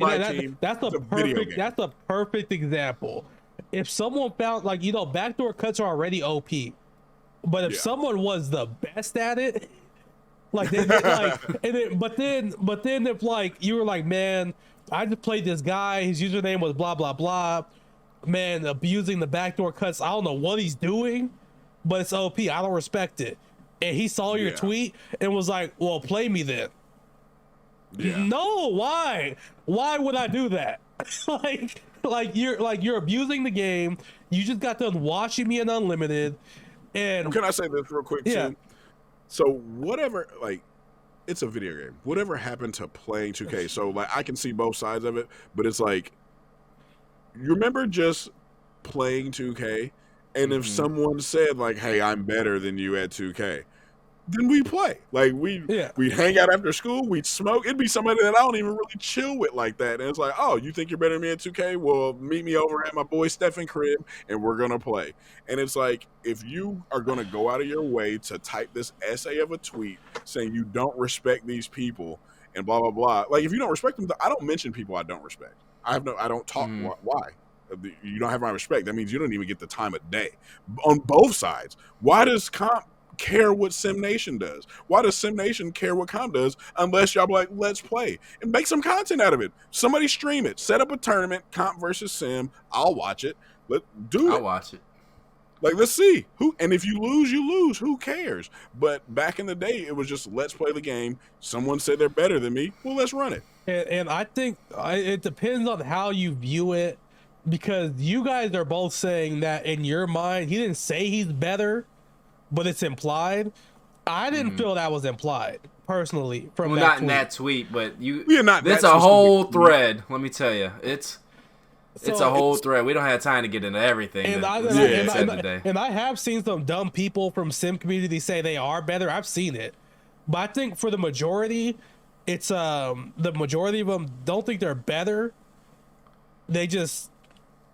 that's a perfect example. If someone found backdoor cuts are already OP, but if someone was the best at it, but then if you were like, man, I just played this guy, his username was blah blah blah, man, abusing the backdoor cuts, I don't know what he's doing, but it's OP, I don't respect it. And he saw your tweet and was like, well, play me then. Yeah. No, why? Why would I do that? you're abusing the game. You just got done watching me in Unlimited. And can I say this real quick too? So whatever, it's a video game. Whatever happened to playing 2K? So I can see both sides of it, but it's like, you remember just playing 2K, and if someone said hey, I'm better than you at 2K, then we play. We'd hang out after school, we'd smoke. It'd be somebody that I don't even really chill with like that. And it's like, oh, you think you're better than me at 2K? Well, meet me over at my boy Stephen crib and we're gonna play. And it's like, if you are gonna go out of your way to type this essay of a tweet saying you don't respect these people and blah blah blah, if you don't respect them, I don't mention people I don't respect. I don't talk. Why? You don't have my respect. That means you don't even get the time of day on both sides. Why does comp care what Sim Nation does? Why does Sim Nation care what comp does unless y'all be like, let's play and make some content out of it? Somebody stream it, set up a tournament, comp versus Sim. I'll watch it. I'll watch it. Like, let's see who. And if you lose, you lose. Who cares? But back in the day, it was just let's play the game. Someone said they're better than me. Well, let's run it. And I think it depends on how you view it, because you guys are both saying that in your mind he didn't say he's better, but it's implied. I didn't feel that was implied personally from well, that not tweet. in that tweet, but you. Yeah, not That's that a whole specific. thread. Let me tell you, it's a whole thread. We don't have time to get into everything. And I have seen some dumb people from sim community say they are better. I've seen it, but I think for the majority, it's the majority of them don't think they're better. They just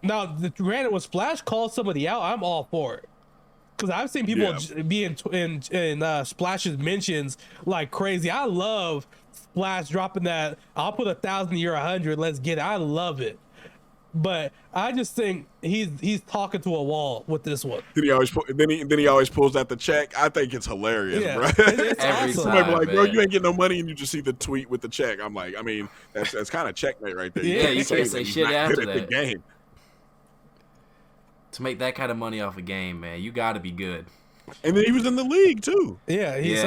granted, when Splash calls somebody out, I'm all for it, because I've seen people be in Splash's mentions like crazy. I love Splash dropping that. I'll put 1,000, you're 100. Let's get it. I love it. But I just think he's talking to a wall with this one. Then he always pulls out the check. I think it's hilarious, bro. It's Every awesome. Somebody be like, bro, man. you ain't getting no money, and you just see the tweet with the check. I'm like, I mean, that's kind of checkmate right there. Yeah, you can't say he's shit not after good at the that. game. To make that kind of money off a game, man, you got to be good. And then he was in the league too. Yeah, he's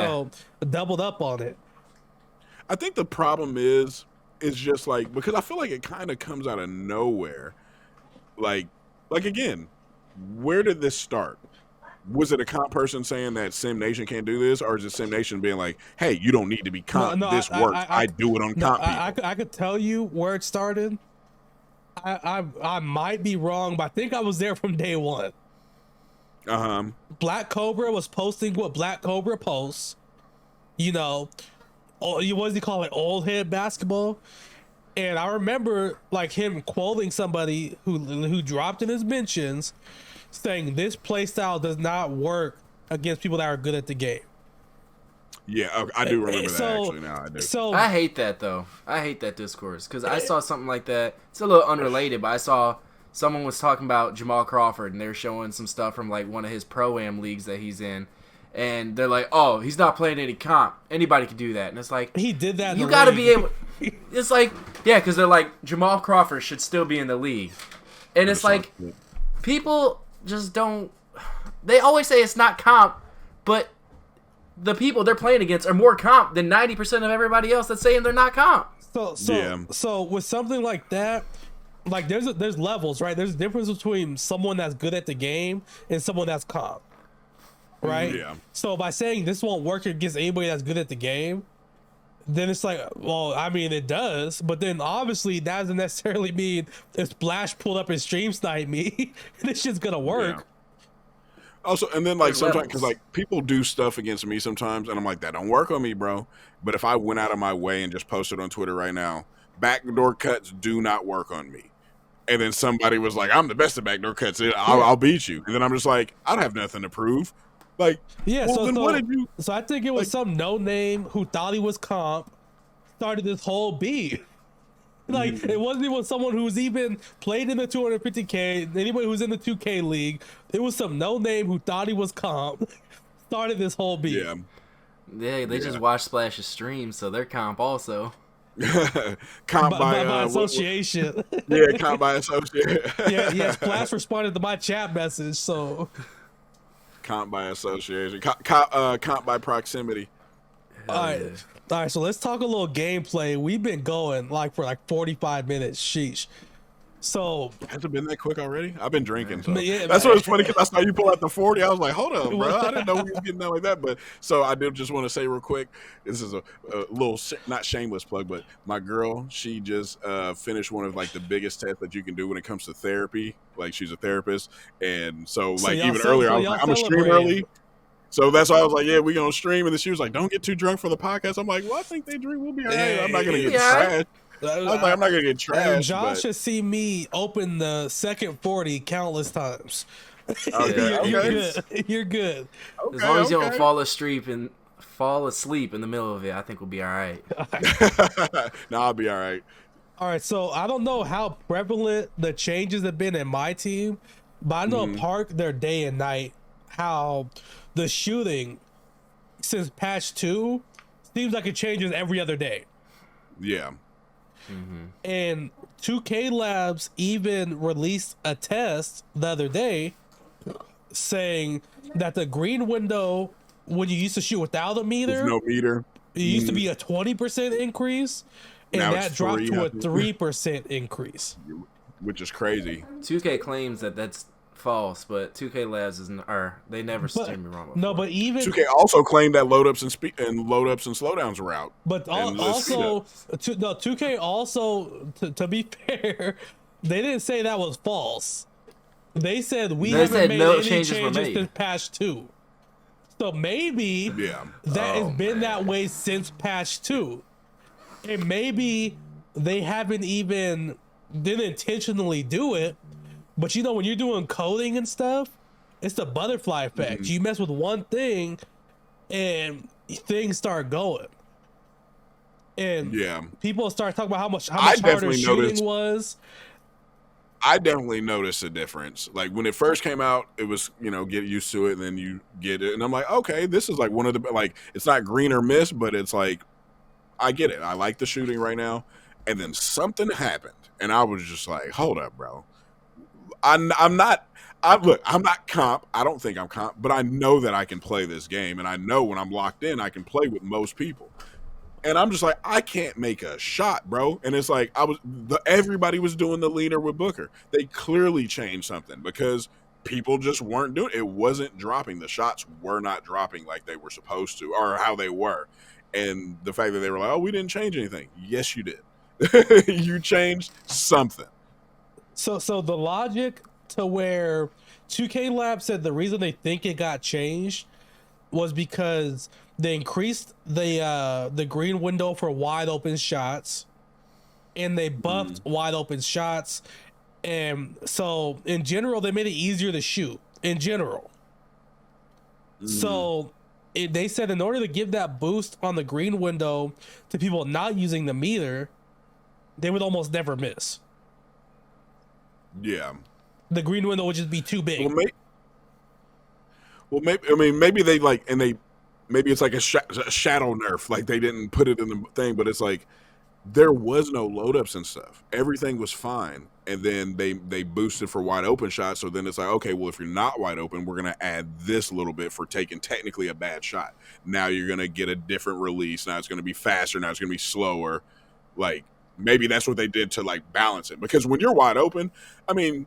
doubled up on it. I think the problem is just like, because I feel like it kind of comes out of nowhere. Like again, where did this start? Was it a comp person saying that Sim Nation can't do this, or is it Sim Nation being like, "Hey, you don't need to be comp. This works. I do it on comp people." I could tell you where it started. I might be wrong, but I think I was there from day one. Black Cobra was posting what Black Cobra posts. You know, what does he call it? Old head basketball. And I remember like him quoting somebody who dropped in his mentions, saying this play style does not work against people that are good at the game. Yeah, I do remember that actually. Now I do. So I hate that though. I hate that discourse, because I saw something like that. It's a little unrelated, but I saw someone was talking about Jamal Crawford, and they're showing some stuff from like one of his pro-am leagues that he's in. And they're like, "Oh, he's not playing any comp. Anybody can do that." And it's like, he did that. You got to be able. It's like, yeah, because they're like, Jamal Crawford should still be in the league, and it's like, people just don't. They always say it's not comp, but the people they're playing against are more comp than 90% of everybody else that's saying they're not comp. So with something like that, like there's levels, right? There's a difference between someone that's good at the game and someone that's comp. Right? Yeah. So by saying this won't work against anybody that's good at the game, then it's like, well, I mean, it does, but then obviously that doesn't necessarily mean if Splash pulled up and stream snipe me, this shit's gonna work. Yeah. Also, and then like sometimes, because levels. like people do stuff against me sometimes, and I'm like, that don't work on me, bro. But if I went out of my way and just posted on Twitter right now, backdoor cuts do not work on me. And then somebody was like, I'm the best at backdoor cuts. I'll beat you. And then I'm just like, I don't have nothing to prove. Like, Yeah, well, then what did you? So I think it was some no name who thought he was comp started this whole beef. Like it wasn't even someone who's even played in the 250K, anybody who's in the 2K league. It was some no name who thought he was comp started this whole beef. Yeah. Yeah, they just watch Splash's stream, so they're comp also. Comp by association. Yeah, comp by association. yeah, Splash responded to my chat message, so Comp by association. Comp by proximity. all right, so let's talk a little gameplay. We've been going like for like 45 minutes. Sheesh. So Has it been that quick already? I've been drinking. So. Yeah, That's what was funny, because I saw you pull out the 40. I was like, hold up, bro. I didn't know we was getting done like that. But so I did just want to say real quick, this is a little, not shameless plug, but my girl, she just finished one of like the biggest tests that you can do when it comes to therapy. Like she's a therapist. And so like even earlier, I was like, I'm going to stream early. So that's why I was like, yeah, we're going to stream. And then she was like, don't get too drunk for the podcast. I'm like, well, I think they drink. We'll be all right. I'm not going to get trashed. I was like, I'm not going to get trashed. Josh should see me open the second 40 countless times. Okay, You're okay. good. You're good. As long as you don't fall asleep in the middle of it, I think we'll be all right. No, I'll be all right. All right, so I don't know how prevalent the changes have been in my team, but I know Park, they're day and night. How the shooting since patch 2 seems like it changes every other day. Yeah. And 2K Labs even released a test the other day saying that the green window, when you used to shoot without a meter, There's no meter. it used to be a 20% increase, and Now that it's dropped 3, to I a think. 3% increase. Which is crazy. 2K claims that that's false, but 2K Labs they never steered me wrong before. No, but even 2K also claimed that load ups and slowdowns were out. But And also, 2K also, to be fair, they didn't say that was false. They said we haven't made any changes since patch 2. So maybe that has been that way since patch 2. And maybe they haven't even didn't intentionally do it. But you know, when you're doing coding and stuff, it's the butterfly effect. You mess with one thing and things start going. And people start talking about how much harder shooting was. I definitely noticed a difference. Like when it first came out, it was, get used to it and then you get it. And I'm like, okay, this is like one of the, like, it's not green or miss, but it's like, I get it. I like the shooting right now. And then something happened. And I was just like, hold up, bro. I'm not comp. I don't think I'm comp, but I know that I can play this game. And I know when I'm locked in, I can play with most people. And I'm just like, I can't make a shot, bro. And it's like everybody was doing the leader with Booker. They clearly changed something because people just weren't doing it. It wasn't dropping. The shots were not dropping like they were supposed to or how they were. And the fact that they were like, oh, we didn't change anything. Yes, you did. You changed something. So the logic to where 2K Lab said the reason they think it got changed was because they increased the green window for wide open shots, and they buffed wide open shots, and so in general they made it easier to shoot. In general, so they said in order to give that boost on the green window to people not using the meter, they would almost never miss. Yeah, the green window would just be too big. Maybe they like, and maybe it's like a shadow nerf, like they didn't put it in the thing, but it's like there was no load ups and stuff. Everything was fine, and then they boosted for wide open shots. So then it's like, okay, well, if you're not wide open, we're gonna add this little bit for taking technically a bad shot. Now you're gonna get a different release. Now it's gonna be faster. Now it's gonna be slower. Like maybe that's what they did to like balance it, because when you're wide open, I mean,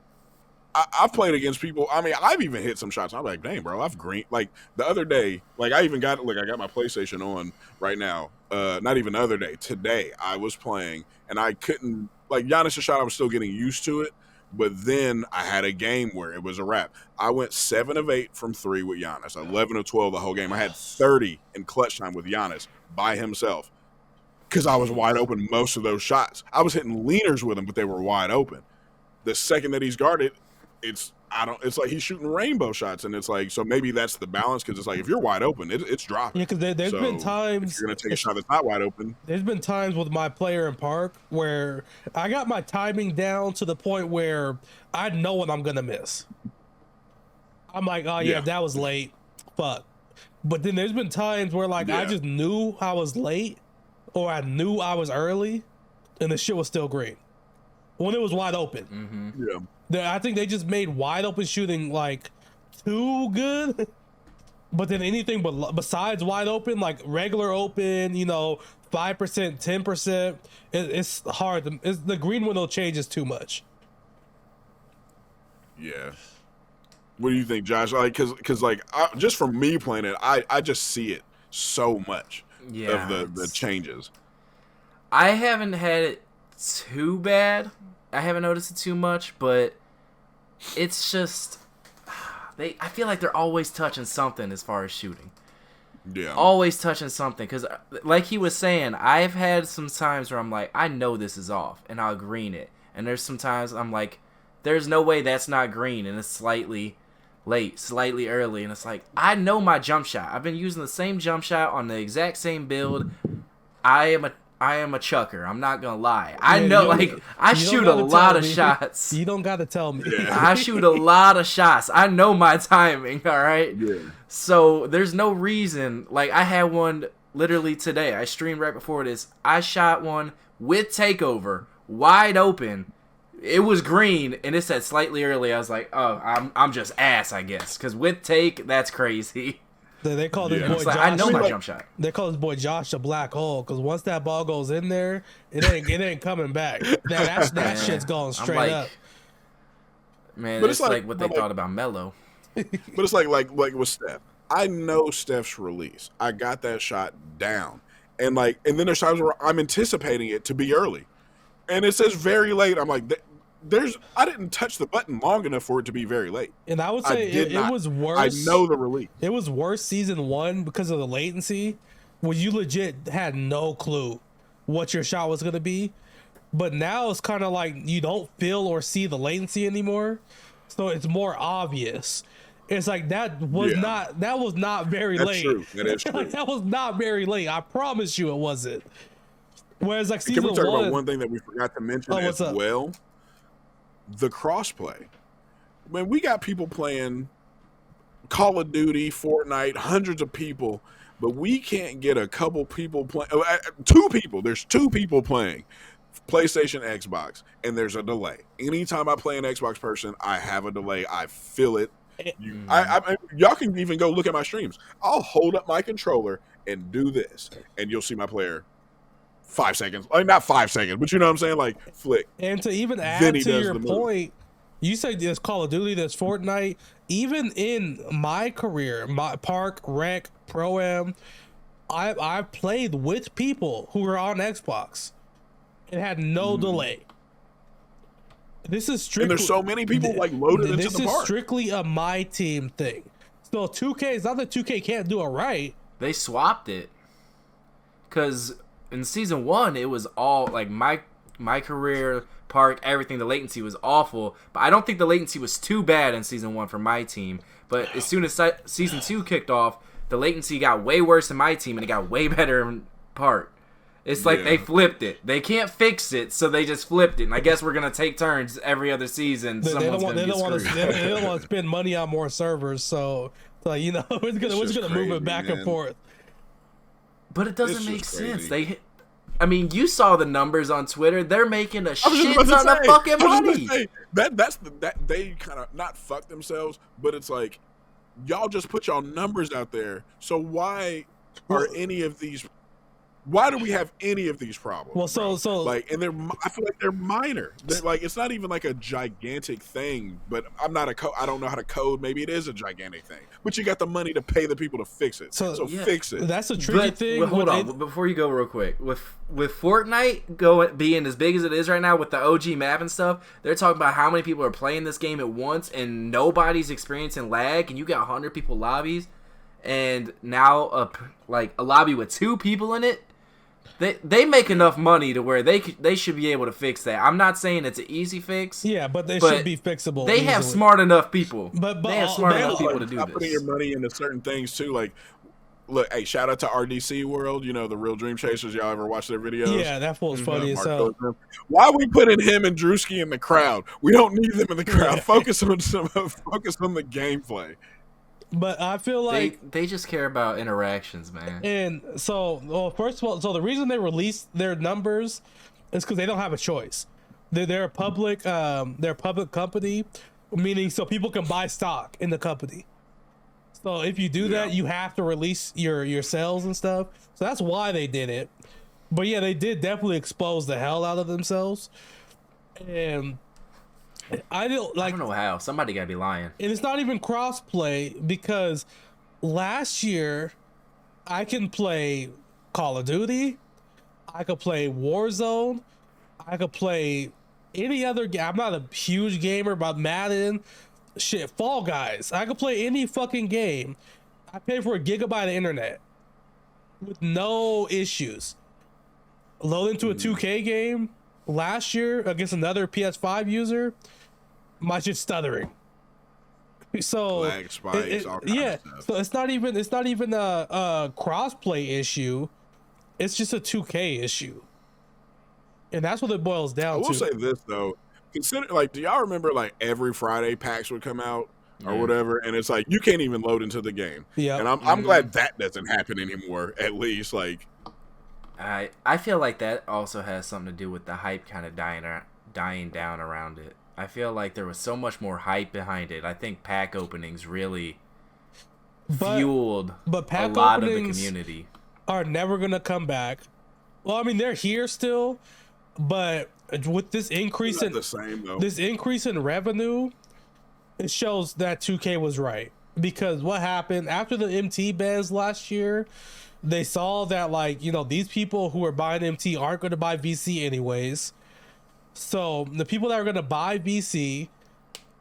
I've played against people. I mean, I've even hit some shots. I'm like, dang, bro, I've green. Like the other day, like I got my PlayStation on right now. Not even the other day. Today, I was playing and I couldn't, like Giannis' shot, I was still getting used to it. But then I had a game where it was a wrap. I went 7 of 8 from 3 with Giannis, 11 of 12 the whole game. I had 30 in clutch time with Giannis by himself because I was wide open most of those shots. I was hitting leaners with him, but they were wide open. The second that he's guarded, it's like he's shooting rainbow shots, and it's like, so maybe that's the balance, because it's like if you're wide open, it's dropping. Yeah, because there's been times if you're gonna take a shot that's not wide open. There's been times with my player in park where I got my timing down to the point where I know when I'm gonna miss. I'm like, oh yeah, that was late, fuck. But then there's been times where like I just knew I was late, or I knew I was early, and the shit was still green when it was wide open. Yeah. I think they just made wide open shooting like too good, but then anything besides wide open, like regular open, 5%, 10%, it's hard. The green window changes too much. Yeah. What do you think, Josh? Like, because like just from me playing it, I just see it so much of the changes. I haven't had it too bad. I haven't noticed it too much, but it's just I feel like they're always touching something as far as shooting. Yeah. Always touching something, because like he was saying, I've had some times where I'm like, I know this is off, and I'll green it. And there's some times I'm like, there's no way that's not green, and it's slightly late, slightly early, and it's like, I know my jump shot. I've been using the same jump shot on the exact same build. I am a chucker. I'm not gonna lie. I know, I shoot a lot of shots. You don't gotta tell me. Yeah. I shoot a lot of shots. I know my timing. All right. Yeah. So there's no reason. Like I had one literally today. I streamed right before this. I shot one with takeover, wide open, It was green, and it said slightly early. I was like, oh, I'm just ass, I guess. Because with take, that's crazy. They call this Yeah. boy It's Josh. like, I know my jump shot. They call this boy Josh a black hole because once that ball goes in there, it ain't coming back. That shit's going straight up. Man, But it's it's like what they thought about Melo. But it's like with Steph. I know Steph's release. I got that shot down. And then there's times where I'm anticipating it to be early. And it says very late. I'm like, I didn't touch the button long enough for it to be very late. And I would say it was worse. I know the release. It was worse season 1 because of the latency, where you legit had no clue what your shot was going to be. But now it's kind of like you don't feel or see the latency anymore. So it's more obvious. It's like that was not very late. True. That is true. That was not very late. I promise you it wasn't. Whereas like season Can we talk 1, about one thing that we forgot to mention as well? The crossplay. Man, we got people playing Call of Duty, Fortnite, hundreds of people, but we can't get a couple people playing. 2 people. There's 2 people playing PlayStation, Xbox, and there's a delay. Anytime I play an Xbox person, I have a delay. I feel it. Y'all can even go look at my streams. I'll hold up my controller and do this, and you'll see my player 5 seconds. Like, not 5 seconds, but you know what I'm saying? Like, flick. And to even add to your point, you say there's Call of Duty, there's Fortnite. Even in my career, my Park, Rec, Pro-Am, I've played with people who were on Xbox and had no delay. This is strictly, and there's so many people like loaded into the park. This is strictly a Myteam thing. So 2K, it's not that 2K can't do it right. They swapped it. Because in season 1, it was all like my career, Park, everything. The latency was awful, but I don't think the latency was too bad in season 1 for my team. But as soon as season 2 kicked off, the latency got way worse in my team, and it got way better in Park. It's like they flipped it. They can't fix it, so they just flipped it. And I guess we're gonna take turns every other season. They don't want to spend money on more servers, so you know we're gonna move it back and forth. But it doesn't make sense. I mean, you saw the numbers on Twitter. They're making a shit ton of fucking money. That they kind of not fuck themselves, but it's like y'all just put y'all numbers out there. So why are any of these? Why do we have any of these problems? Well, so like, and I feel like they're minor. They're like, it's not even like a gigantic thing. But I'm not I don't know how to code. Maybe it is a gigantic thing. But you got the money to pay the people to fix it. So fix it. That's a tricky thing. Well, hold on, before you go, real quick. With Fortnite being as big as it is right now with the OG map and stuff, they're talking about how many people are playing this game at once, and nobody's experiencing lag. And you got 100 people lobbies, and now a lobby with 2 people in it. They make enough money to where they should be able to fix that. I'm not saying it's an easy fix. Yeah, but they should be fixable. They have smart enough people. But they have smart enough people to do stop this. Putting your money into certain things too. Like, look, hey, shout out to RDC World. You know, the Real Dream Chasers. Y'all ever watch their videos? Yeah, that fool's funny as hell. Why are we putting him and Drewski in the crowd? We don't need them in the crowd. Focus on the gameplay. But I feel like they just care about interactions, man. And so, well, first of all, so the reason they released their numbers is because they don't have a choice. They're a public company, meaning so people can buy stock in the company. So if you do that, you have to release your sales and stuff. So that's why they did it. But yeah, they did definitely expose the hell out of themselves. And I don't know how. Somebody gotta be lying. And it's not even crossplay because last year I can play Call of Duty, I could play Warzone, I could play any other game. I'm not a huge gamer, but Madden, shit, Fall Guys. I could play any fucking game. I paid for a gigabyte of internet with no issues. Load into a 2K game last year against another PS5 user, my shit's stuttering. So lag spikes, all kinds of stuff. So it's not even a crossplay issue. It's just a 2K issue, and that's what it boils down to. I will say this though, consider do y'all remember every Friday packs would come out or whatever, and it's like you can't even load into the game. Yeah, and I'm glad that doesn't happen anymore. At least I feel like that also has something to do with the hype kind of dying down around it. I feel like there was so much more hype behind it. I think pack openings really fueled pack a lot of the openings community. Are never gonna come back. Well, I mean, they're here still, but with this increase in the same, though. this increase in revenue, it shows that 2K was right. Because what happened after the MT bans last year, they saw that, like, you know, these people who are buying MT aren't going to buy VC anyways. So the people that are going to buy VC,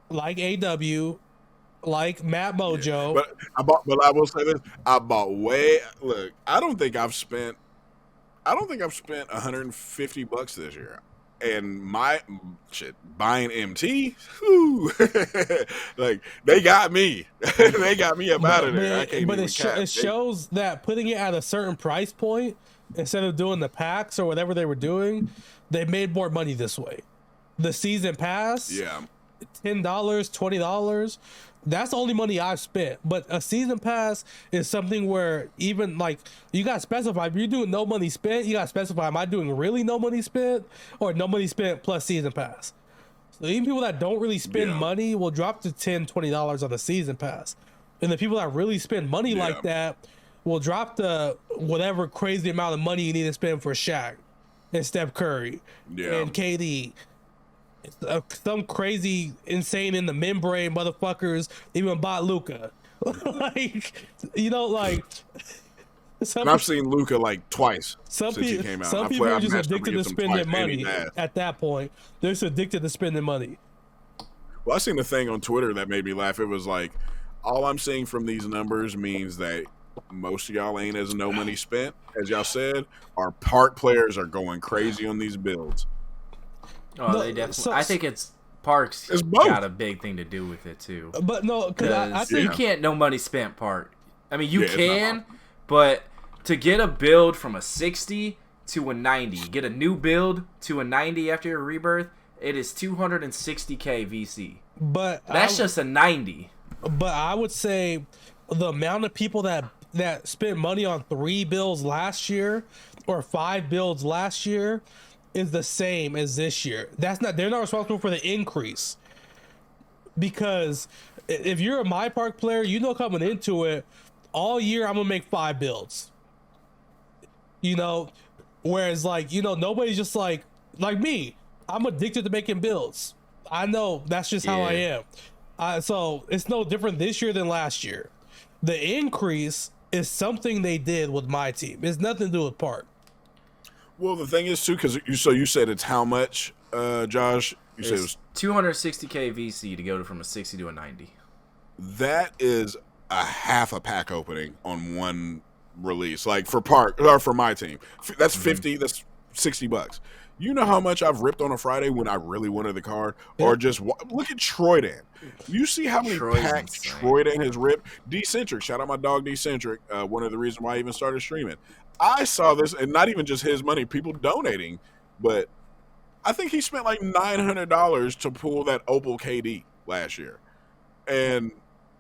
like AW, like Matt Mojo, But I will say this: I bought way. Look, I don't think I've spent $150 this year. And my shit buying MT, whew, like they got me, they got me up out of there. I can't even cap. It shows that putting it at a certain price point instead of doing the packs or whatever they were doing, they made more money this way. The season pass, Yeah, $10, $20. That's the only money I've spent. But a season pass is something where even like you got to specify. If you're doing no money spent, you got to specify, am I doing really no money spent or no money spent plus season pass? So even people that don't really spend money will drop to $10, $20 on the season pass. And the people that really spend money like that will drop to whatever crazy amount of money you need to spend for Shaq and Steph Curry and KD. Some crazy, insane in the membrane motherfuckers even bought Luca. Like, you know, like. And I've seen Luca like twice since he came out. Some people are just addicted to spending money at that point. They're just addicted to spending money. Well, I seen a thing on Twitter that made me laugh. It was like, all I'm seeing from these numbers means that most of y'all ain't as no money spent. As y'all said, our park players are going crazy on these builds. Oh, no, they definitely. I think Parks got a big thing to do with it too. But no, because I think you can't no money spent park. I mean, you can, but to get a build from a 60 to a 90, get a new build to a 90 after your rebirth, it is 260k VC. But that's just a 90. But I would say the amount of people that spent money on 3 builds last year or 5 builds last year is the same as this year. They're not responsible for the increase. Because if you're a My Park player, you know coming into it, all year I'm gonna make 5 builds. You know, whereas like, you know, nobody's just like me. I'm addicted to making builds. I know that's just how I am. So it's no different this year than last year. The increase is something they did with Myteam. It's nothing to do with Park. Well, the thing is too, because you said it's how much, Josh? You said it was 260k VC to go from a 60 to a 90. That is a half a pack opening on one release, like for Park or for Myteam. That's 50. That's $60. You know how much I've ripped on a Friday when I really wanted the card, or just look at Troydan. You see how many packs Troydan has ripped. Decentric, shout out my dog Decentric. One of the reasons why I even started streaming. I saw this, and not even just his money, people donating, but I think he spent like $900 to pull that Opal KD last year. And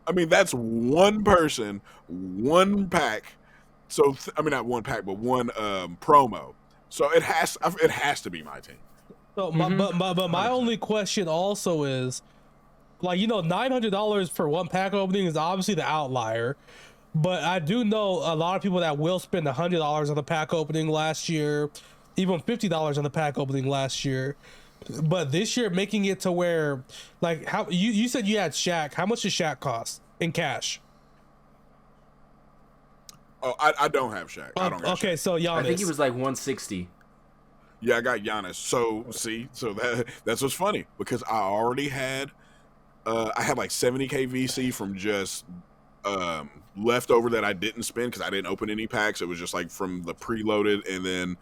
I mean, that's one person, one pack. So I mean, not one pack, but one promo. So it has to be Myteam. So, but my only question also is, like, you know, $900 for one pack opening is obviously the outlier. But I do know a lot of people that will spend $100 on the pack opening last year, even $50 on the pack opening last year. But this year, making it to where, like, how you said you had Shaq. How much does Shaq cost in cash? Oh, I don't have Shaq. I don't have Shaq. So Giannis. I think he was like 160. Yeah, I got Giannis. So see, that's what's funny because I already had, I had like 70k VC from just leftover that I didn't spend because I didn't open any packs. It was just like from the preloaded and then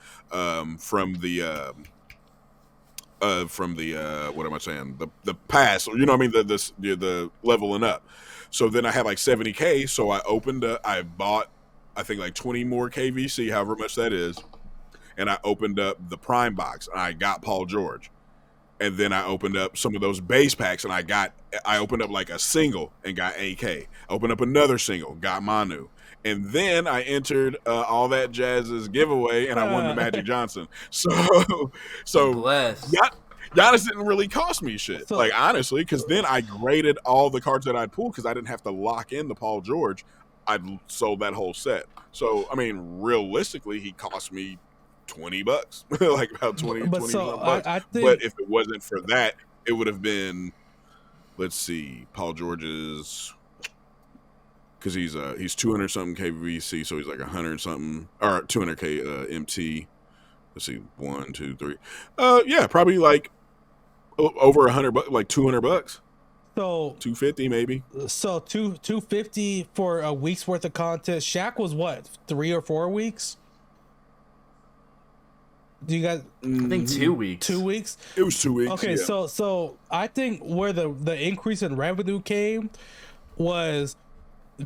from the what am I saying? The pass, you know what I mean? The leveling up. So then I had like 70k. So I bought, I think like 20 more KVC, however much that is. And I opened up the Prime box and I got Paul George. And then I opened up some of those base packs and I opened up like a single and got AK. Opened up another single, got Manu. And then I entered All That Jazz's giveaway and I won the Magic Johnson. So bless. Giannis didn't really cost me shit. So- Like honestly, because then I graded all the cards that I'd pulled because I didn't have to lock in the Paul George. I'd sold that whole set. So I mean, realistically, he cost me $20, like about 20 But 20 so bucks. I think, But if it wasn't for that, it would have been, let's see, Paul George's, because he's 200 something KVC, so he's like 100 something or 200k MT. Let's see, 1, 2, 3. Yeah, probably like over $100, like $200, so 250 maybe. so 250 for a week's worth of content. Shaq was what, 3 or 4 weeks? Do you guys I think 2 weeks. 2 weeks? It was 2 weeks. Okay, yeah. so I think where the increase in revenue came was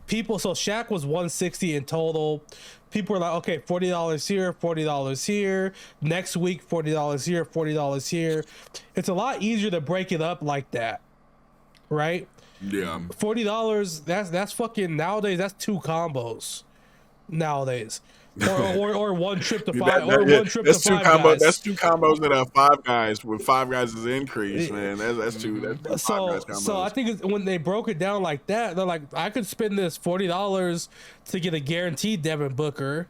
people. So Shaq was 160 in total. People were like, okay, $40 here, $40 here. Next week, $40 here, $40 here. It's a lot easier to break it up like that, right? Yeah. $40. That's fucking nowadays. That's 2 combos nowadays. Or one trip to five, one trip to Five Guys. That's 2 combos at Five Guys with Five Guys' increase, man. That's two. That's 2 Five Guys combos. So I think when they broke it down like that, they're like, I could spend this $40 to get a guaranteed Devin Booker.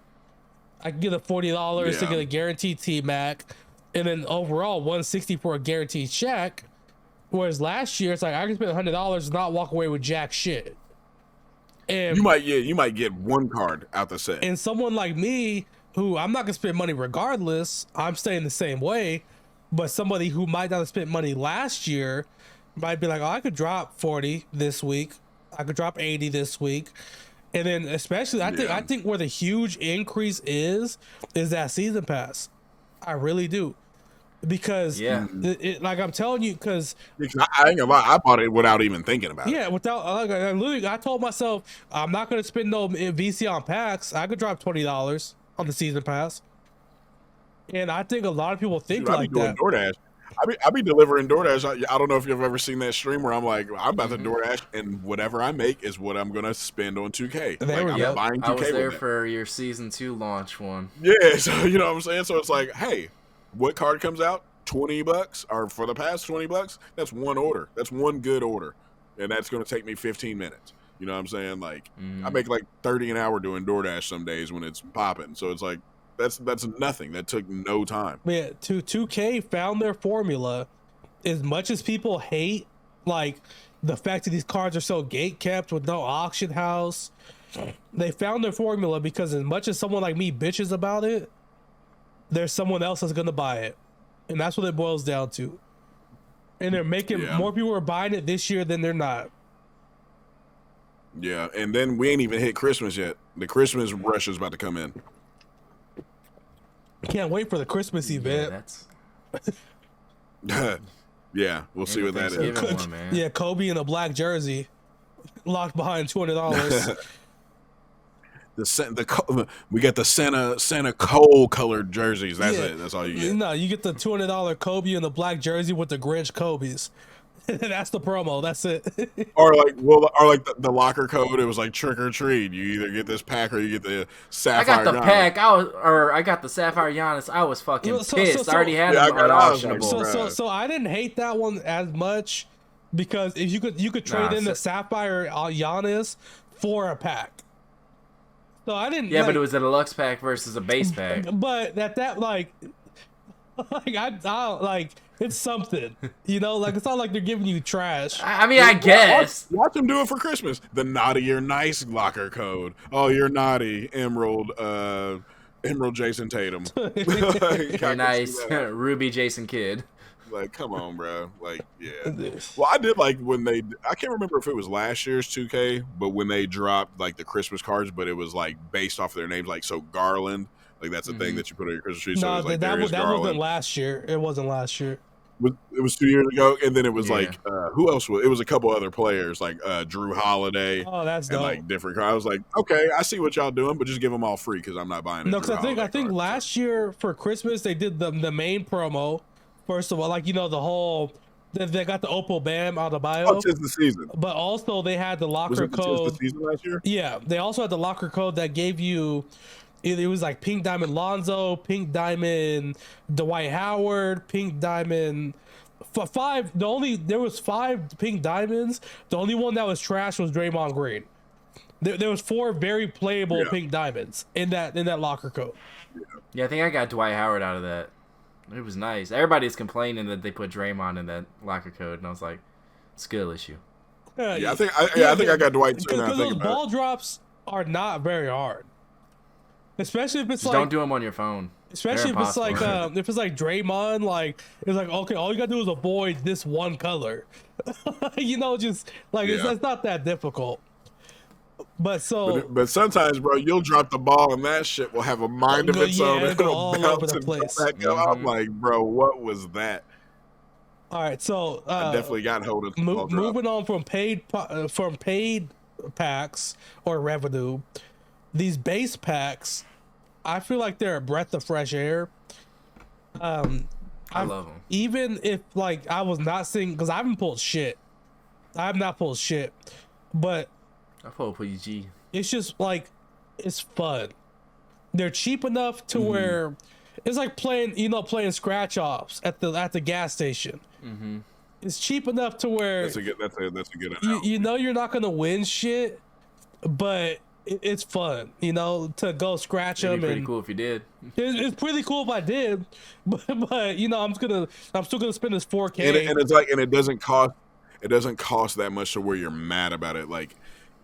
I can get a $40 to get a guaranteed T-Mac, and then overall $160 for a guaranteed Shaq. Whereas last year, it's like I can spend $100 and not walk away with jack shit. And you might get 1 card out the set. And someone like me, who I'm not gonna spend money regardless, I'm staying the same way. But somebody who might not have spent money last year might be like, oh, I could drop 40 this week. I could drop 80 this week. And then especially I think where the huge increase is that season pass. I really do. Because like I'm telling you, because I ain't gonna lie, I bought it without even thinking about it. Yeah, without I told myself I'm not gonna spend no VC on packs. I could drop $20 on the season pass, and I think a lot of people think like that. DoorDash. I be delivering DoorDash. I don't know if you've ever seen that stream where I'm like, I'm about to DoorDash, and whatever I make is what I'm gonna spend on 2K. There we go. Buying 2K I was there with for your season 2 launch one. Yeah, so you know what I'm saying. So it's like, hey, what card comes out? $20, or for the past $20, that's 1 order. That's 1 good order, and that's going to take me 15 minutes. You know what I'm saying? Like, I make like 30 an hour doing DoorDash some days when it's popping. So it's like that's nothing. That took no time. Yeah, 2K found their formula. As much as people hate like the fact that these cards are so gate kept with no auction house, they found their formula because as much as someone like me bitches about it, there's someone else that's gonna buy it. And that's what it boils down to. And they're making more people are buying it this year than they're not. Yeah, and then we ain't even hit Christmas yet. The Christmas rush is about to come in. Can't wait for the Christmas event. Yeah, we'll see what that is. One, man. Yeah, Kobe in a black jersey, locked behind $200. We got the Santa Cole colored jerseys. That's it. That's all you get. No, you get the $200 Kobe in the black jersey with the Grinch Kobe's. That's the promo. That's it. or like the locker code. It was like trick or treat. You either get this pack or you get the Sapphire. I got the pack. I got the Sapphire Giannis. I was fucking pissed. I already had it unauctionable. So I didn't hate that one as much because if you could trade in the Sapphire Giannis for a pack. So I didn't. Yeah, but it was a deluxe pack versus a base pack. But that like I like it's something, you know. Like it's not like they're giving you trash. I mean, I guess watch them do it for Christmas. The naughty or nice locker code. Oh, you're naughty, Emerald Jason Tatum. You're nice, Ruby Jason Kidd. Like, come on, bro. Like, yeah. Well, I did like when I can't remember if it was last year's 2K, but when they dropped like the Christmas cards, but it was like based off of their names, like so Garland, like that's a thing that you put on your Christmas tree. So No, it was like that wasn't last year. It wasn't last year. It was 2 years ago, and then it was like who else was? It was a couple other players like Drew Holiday. Oh, that's dope. And like different. I was like, okay, I see what y'all doing, but just give them all free because I'm not buying it. No, because I think last year for Christmas they did the main promo. First of all, like, you know, the whole they got the Opal Bam out of bio. Oh, 'tis the season. But also they had the locker code. The season last year? Yeah, they also had the locker code that gave you. It was like Pink Diamond Lonzo, Pink Diamond Dwight Howard, Pink Diamond For five, there was 5 pink diamonds. The only one that was trash was Draymond Green. There was 4 very playable pink diamonds in that locker code. Yeah, I think I got Dwight Howard out of that. It was nice. Everybody's complaining that they put Draymond in that locker code, and I was like, skill issue. I think I got Dwight too. Because those ball drops are not very hard, especially if it's Just don't do them on your phone. Especially if it's like Draymond, like it's like, okay, all you gotta do is avoid this one color. Just like it's not that difficult. But sometimes, bro, you'll drop the ball and that shit will have a mind of its own. It'll go all over the place. I'm like, bro, what was that? All right, so I definitely got hold of moving on from paid packs or revenue. These base packs, I feel like they're a breath of fresh air. I love them. Even if like I was not seeing, because I haven't pulled shit. I have not pulled shit, but I pulled PG. It's just like it's fun. They're cheap enough to where it's like playing scratch offs at the gas station. Mm-hmm. It's cheap enough to where that's a good analogy. You're not gonna win shit, but it's fun, to go scratch them. Pretty cool if you did. It's pretty cool if I did, but I'm still gonna spend this $4K. And it doesn't cost that much to where you're mad about it. Like,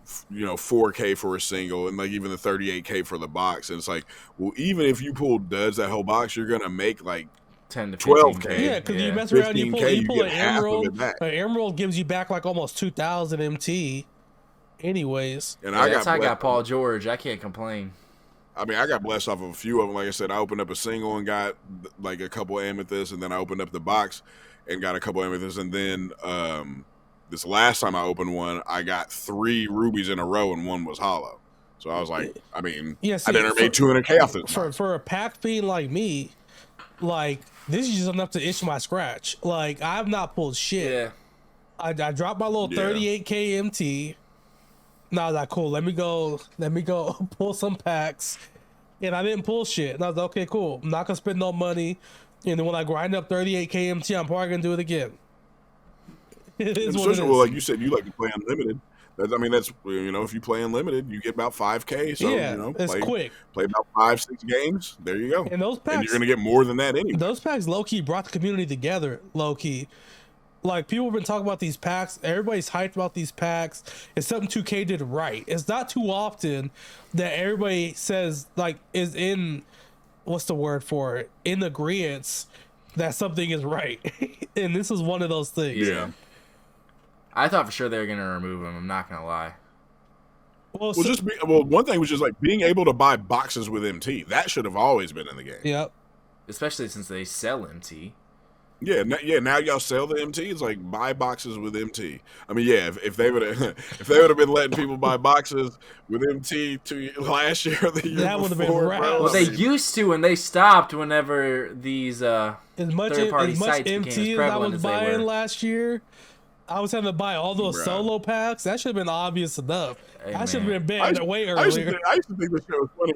$4K for a single, and like even the $38K for the box. And it's like, well, even if you pull duds that whole box, you're gonna make like 10 to 12K. Yeah, because you mess around, you pull an emerald. An emerald gives you back like almost 2,000 MT. Anyways, and I got Paul George. I can't complain. I mean, I got blessed off of a few of them. Like I said, I opened up a single and got like a couple amethysts, and then I opened up the box and got a couple amethysts, and then this last time I opened one, I got 3 rubies in a row, and one was hollow. So I was like, I mean, I didn't make 200K off this. For a pack fiend like me, like this is just enough to itch my scratch. Like I've not pulled shit. Yeah. I dropped my little 38K MT. Now I was like, cool, let me go pull some packs. And I didn't pull shit. And I was like, okay, cool. I'm not gonna spend no money. And then when I grind up 38K MT, I'm probably gonna do it again. Well, like you said, you like to play unlimited. That's if you play unlimited, you get about 5K. So it's quick. Play about 5-6 games. There you go. And those packs, and you're gonna get more than that anyway. Those packs low key brought the community together. Low key. Like, people have been talking about these packs. Everybody's hyped about these packs. It's something 2K did right. It's not too often that everybody says, like, is in, what's the word for it? In agreement that something is right. And this is one of those things. Yeah. I thought for sure they were going to remove him. I'm not going to lie. Well, one thing was just, like, being able to buy boxes with MT. That should have always been in the game. Yep. Especially since they sell MT. Yeah, now y'all sell the MT. It's like buy boxes with MT. I mean, yeah, if they would have been letting people buy boxes with MT last year or the year that would before, have been bro. Well, they used to, and they stopped whenever these third-party sites MT became as as I prevalent was as they buying were. last year. I was having to buy all those solo packs. That should have been obvious enough. Hey, I should have been banned way earlier. I used to think this shit was funny.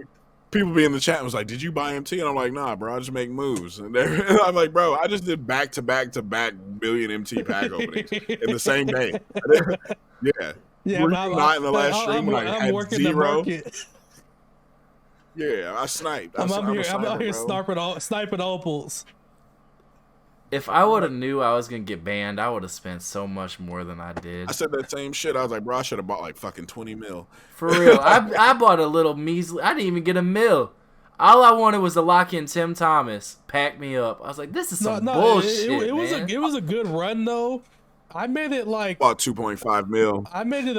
People be in the chat and was like, "Did you buy MT?" And I'm like, "Nah, bro. I just make moves." And I'm like, "Bro, I just did back to back billion MT pack openings in the same day." Yeah. Were you not in the last stream when I had working 0? the market. Yeah, I sniped. I'm out here sniping opals. If I would have knew I was gonna get banned, I would have spent so much more than I did. I said that same shit. I was like, bro, I should have bought like fucking 20 mil. For real, I bought a little measly. I didn't even get a mil. All I wanted was to lock in Tim Thomas. Pack me up. I was like, this is some bullshit. It was a good run though. I made it like bought 2.5 mil. I made it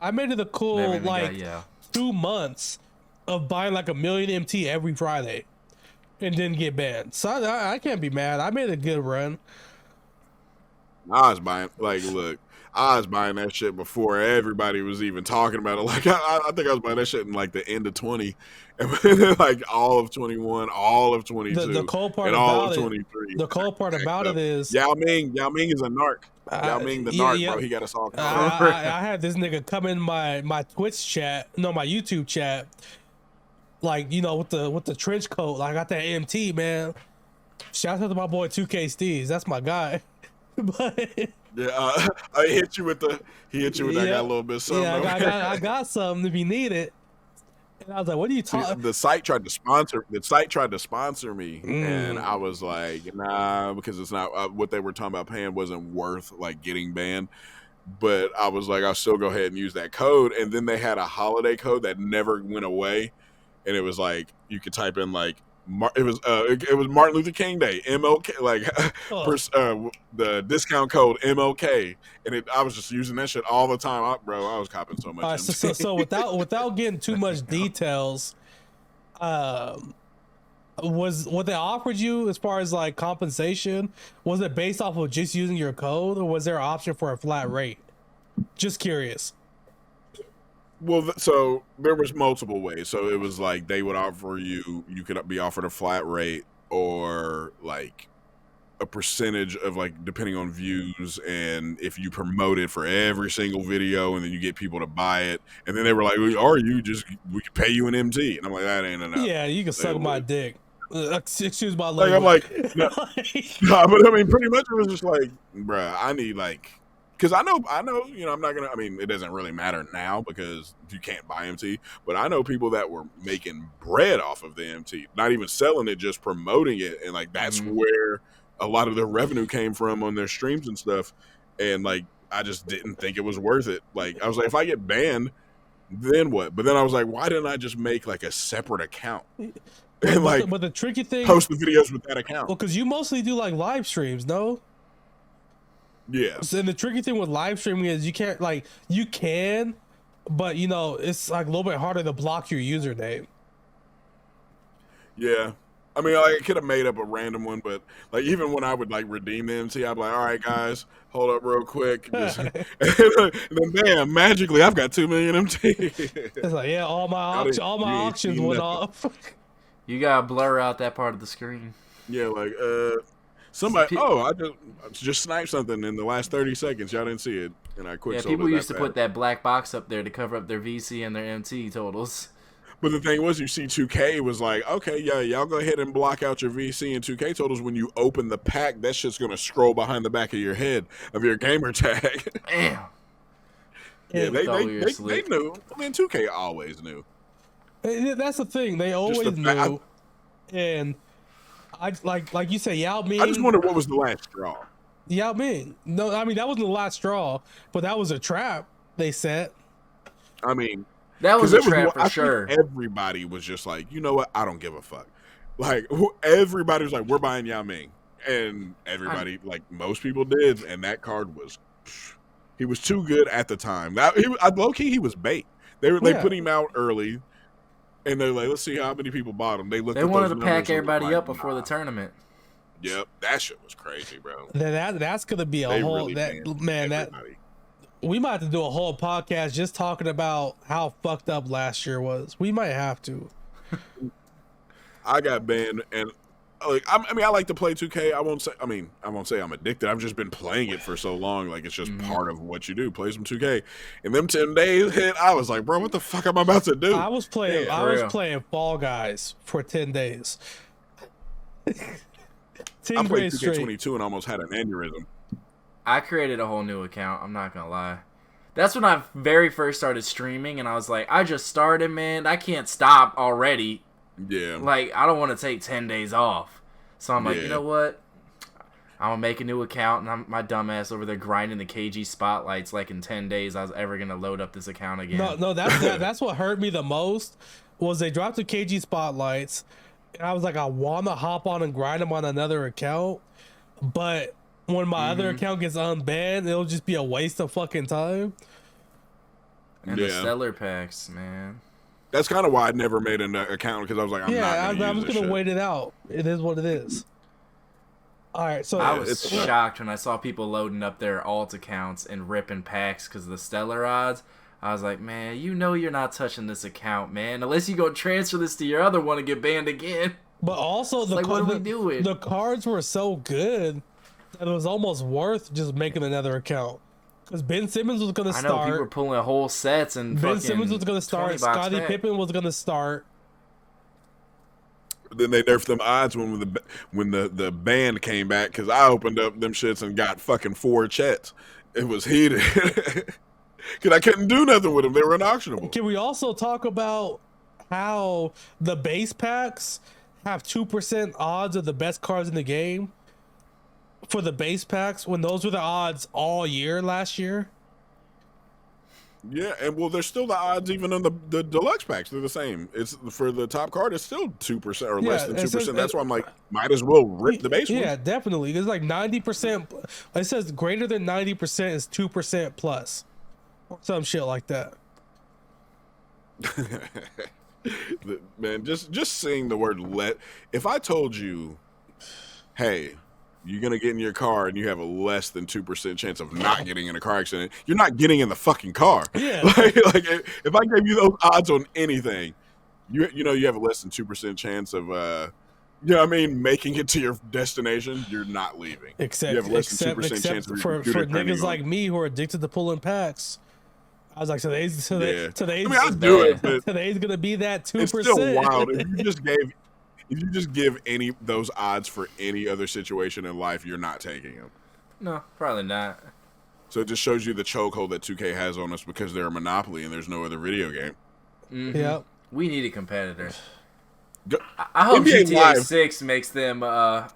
I made it a cool like 2 months of buying like 1 million MT every Friday. And didn't get banned. So I can't be mad. I made a good run. I was buying that shit before everybody was even talking about it. Like I think I was buying that shit in like the end of 20, and like all of 21, all of 22, the cool part and about all of 23. The cool part about it is Yao Ming is a narc. Yao Ming the narc, bro. He got us all. I had this nigga come in my Twitch chat, my YouTube chat. Like, with the trench coat, like I got that MT, man. Shout out to my boy 2K Steez. That's my guy. But Yeah, I hit you with the. He hit you with that. I got a little bit of something. Yeah, I got something if you need it. And I was like, "What are you talking?" The site tried to sponsor. The site tried to sponsor me, and I was like, "Nah," because it's not what they were talking about paying wasn't worth like getting banned. But I was like, I'll still go ahead and use that code. And then they had a holiday code that never went away, and it was like you could type in like it was Martin Luther King Day, MLK, like the discount code MLK, and I was just using that shit all the time. I was copping so much. So without getting too much details, was what they offered you as far as like compensation, was it based off of just using your code, or was there an option for a flat rate? Just curious. Well, so there was multiple ways. So it was like they would offer you could be offered a flat rate, or like a percentage of like depending on views, and if you promote it for every single video, and then you get people to buy it. And then they were like, "Are you just we could pay you an MT?" And I'm like, "That ain't enough." Yeah, you can suck my dick. Excuse my language. I'm like, no, but I mean, pretty much it was just like, bruh, I need like, because I know, I'm not gonna. I mean, it doesn't really matter now because you can't buy MT. But I know people that were making bread off of the MT, not even selling it, just promoting it, and like that's where a lot of their revenue came from on their streams and stuff. And like, I just didn't think it was worth it. Like, I was like, if I get banned, then what? But then I was like, why didn't I just make like a separate account? And like, but the tricky thing, post the videos with that account. Well, because you mostly do like live streams, no? Yeah. So, and the tricky thing with live streaming is you can't you can, but you know it's like a little bit harder to block your username. Yeah. I mean, I could have made up a random one, but like even when I would like redeem the MT, I'd be like, "All right, guys, hold up real quick," and then bam, magically, I've got 2 million MT. It's like, yeah, all my auctions went off. You gotta blur out that part of the screen. Yeah, like somebody. I just sniped something in the last 30 seconds. Y'all didn't see it, and I quick. Yeah, people used to put that black box up there to cover up their VC and their MT totals. But the thing was, you see, 2K was like, okay, yeah, y'all go ahead and block out your VC and 2K totals. When you open the pack, that shit's gonna scroll behind the back of your head of your gamer tag. Damn. Yeah, they knew. I mean, 2K always knew. That's the thing. They always knew. And I like you say, Yao Ming. I just wonder what was the last straw. Yao Ming. No, I mean that wasn't the last straw, but that was a trap they set. I mean, that was a trap for sure. Everybody was just like, you know what? I don't give a fuck. Like everybody was like, we're buying Yao Ming, and everybody, like most people did, and that card was, he was too good at the time. That low key, he was bait. They put him out early. And they're like, let's see how many people bought them. They wanted to pack everybody up before the tournament. Yep, that shit was crazy, bro. That's gonna be a whole we might have to do a whole podcast just talking about how fucked up last year was. We might have to. I got banned, and like I like to play 2K. I won't say I'm addicted. I've just been playing it for so long. Like it's just part of what you do. Play some 2K. And them 10 days hit. I was like, bro, what the fuck am I about to do? I was playing Fall Guys for 10 days. I played 2K22 and almost had an aneurysm. I created a whole new account. I'm not gonna lie. That's when I very first started streaming, and I was like, I just started, man. I can't stop already. Yeah. Like, I don't want to take 10 days off. So I'm like, you know what? I'm going to make a new account, and I'm my dumbass over there grinding the KG spotlights like in 10 days I was ever going to load up this account again. No, that's what hurt me the most was they dropped the KG spotlights, and I was like, I want to hop on and grind them on another account, but when my other account gets unbanned, it'll just be a waste of fucking time. And the stellar packs, man. That's kind of why I never made an account, because I was like, I'm just gonna wait it out. It is what it is. All right, so I was shocked when I saw people loading up their alt accounts and ripping packs because of the stellar odds. I was like, man, you know you're not touching this account, man, unless you go transfer this to your other one and get banned again. But also, what are we doing? The cards were so good that it was almost worth just making another account. Because Ben Simmons was going to start. I know, people were pulling whole sets and Ben Simmons was going to start. Scottie pack. Pippen was going to start. Then they nerfed them odds when the band came back because I opened up them shits and got fucking 4 chets. It was heated because I couldn't do nothing with them. They were unauctionable. Can we also talk about how the base packs have 2% odds of the best cards in the game for the base packs when those were the odds all year last year? Yeah, and well, there's still the odds even on the deluxe packs. They're the same. It's for the top card. It's still 2% or less than 2%. That's why I'm like, might as well rip the base. Yeah, definitely. It's like 90%. It says greater than 90% is 2% plus, some shit like that. Man, just seeing the word "let." If I told you, hey, you're gonna get in your car and you have a less than 2% chance of not getting in a car accident, you're not getting in the fucking car. Yeah. Like if I gave you those odds on anything, you know you have a less than 2% chance of you know what I mean, making it to your destination, you're not leaving. Except, you have a less than 2% chance of for niggas like me who are addicted to pulling packs. I was like, today's I mean, I do it, but today's gonna be that 2%. It's still wild. If you just give any those odds for any other situation in life, you're not taking them. No, probably not. So it just shows you the chokehold that 2K has on us because they're a monopoly and there's no other video game. Mm-hmm. Yep. We need a competitor. Go, I hope NBA GTA Live, 6 makes them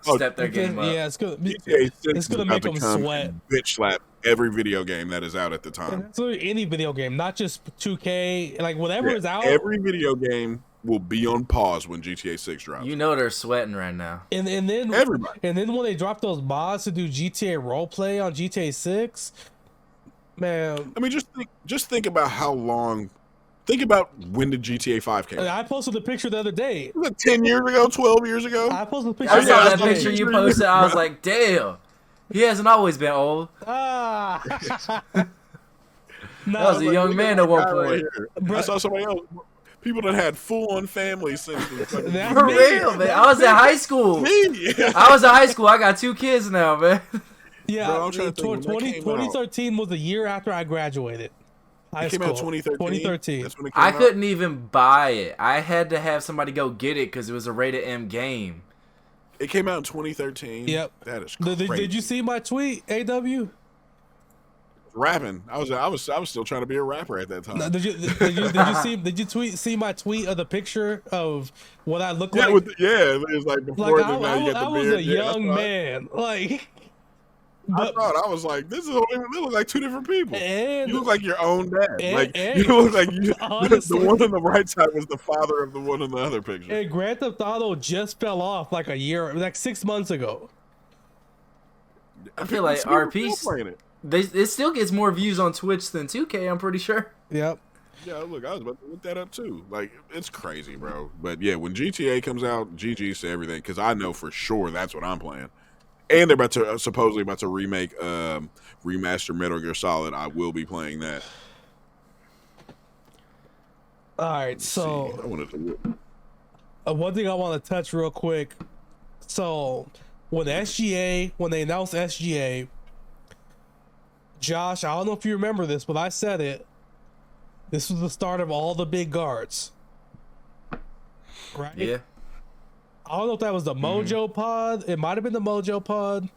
step their game up. Yeah, it's gonna about make them to come sweat. and bitch slap every video game that is out at the time. Absolutely any video game, not just 2K. Like whatever is out. Every video game will be on pause when GTA 6 drops. You know they're sweating right now. And then everybody. And then when they drop those mods to do GTA roleplay on GTA 6, man. I mean, just think about how long. Think about when did GTA 5 came out. I posted the picture the other day. Was it 10 years ago, 12 years ago? I posted the picture. I saw that picture you posted. I was like, damn. He hasn't always been old. Ah. That was a young man at one point. I saw somebody else. People that had full-on families since. For real, man. I was at high school. I was at high school. I got 2 kids now, man. Yeah, bro, I'm trying to think 2013 was the year after I graduated. It came out 2013. That's when it came I out. couldn't even buy it. I had to have somebody go get it because it was a rated M game. It came out in 2013. Yep. That is crazy. Did you see my tweet, AW? Rapping. I was still trying to be a rapper at that time. No, did you see my tweet of the picture of what I look like? It was like before like now you get the I was beard. a young man. Like I was like, this is they look like 2 different people. And, you look like your own dad. And, you look like you. honestly, the one on the right side was the father of the one in the other picture. And Grand Theft Auto just fell off like 6 months ago. I feel like RP. It still gets more views on Twitch than 2K. I'm pretty sure. Yep. Yeah, look, I was about to look that up too. Like, it's crazy, bro. But yeah, when GTA comes out, GG's to everything because I know for sure that's what I'm playing. And they're supposedly about to remaster Metal Gear Solid. I will be playing that. All right, so I wanted to one thing I want to touch real quick. So when they announced SGA, Josh, I don't know if you remember this, but I said it. This was the start of all the big guards, right? Yeah. I don't know if that was the Mojo Pod. It might have been the Mojo Pod.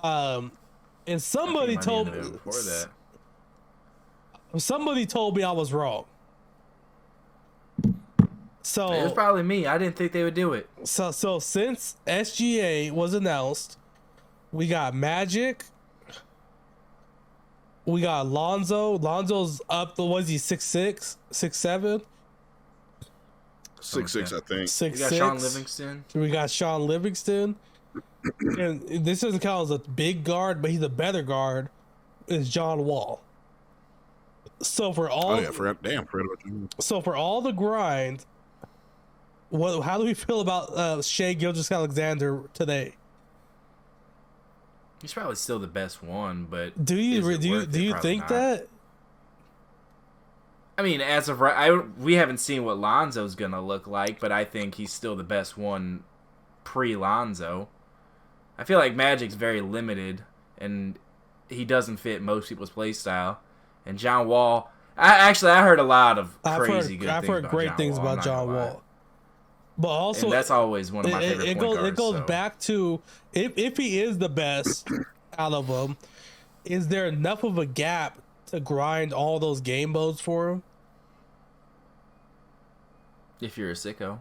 And somebody told me before that. Somebody told me I was wrong. So it was probably me. I didn't think they would do it. So since SGA was announced, we got Magic. We got Lonzo. Lonzo's up. Was he 6'6", 6'7"? 6'6", I think. 6'6". We got Sean Livingston. We got Sean Livingston. And this doesn't count as a big guard, but he's a better guard. Is John Wall. So for all, So for all the grind, how do we feel about Shai Gilgeous-Alexander today? He's probably still the best one, but do you think not? that? I mean, as of right, we haven't seen what Lonzo's gonna look like, but I think he's still the best one pre-Lonzo. I feel like Magic's very limited, and he doesn't fit most people's play style. And John Wall, I heard a lot of crazy good things. I've heard great things about John Wall. But also, and that's always one of my favorite point guards. It goes back to if he is the best out of them, is there enough of a gap to grind all those game modes for him? If you're a sicko.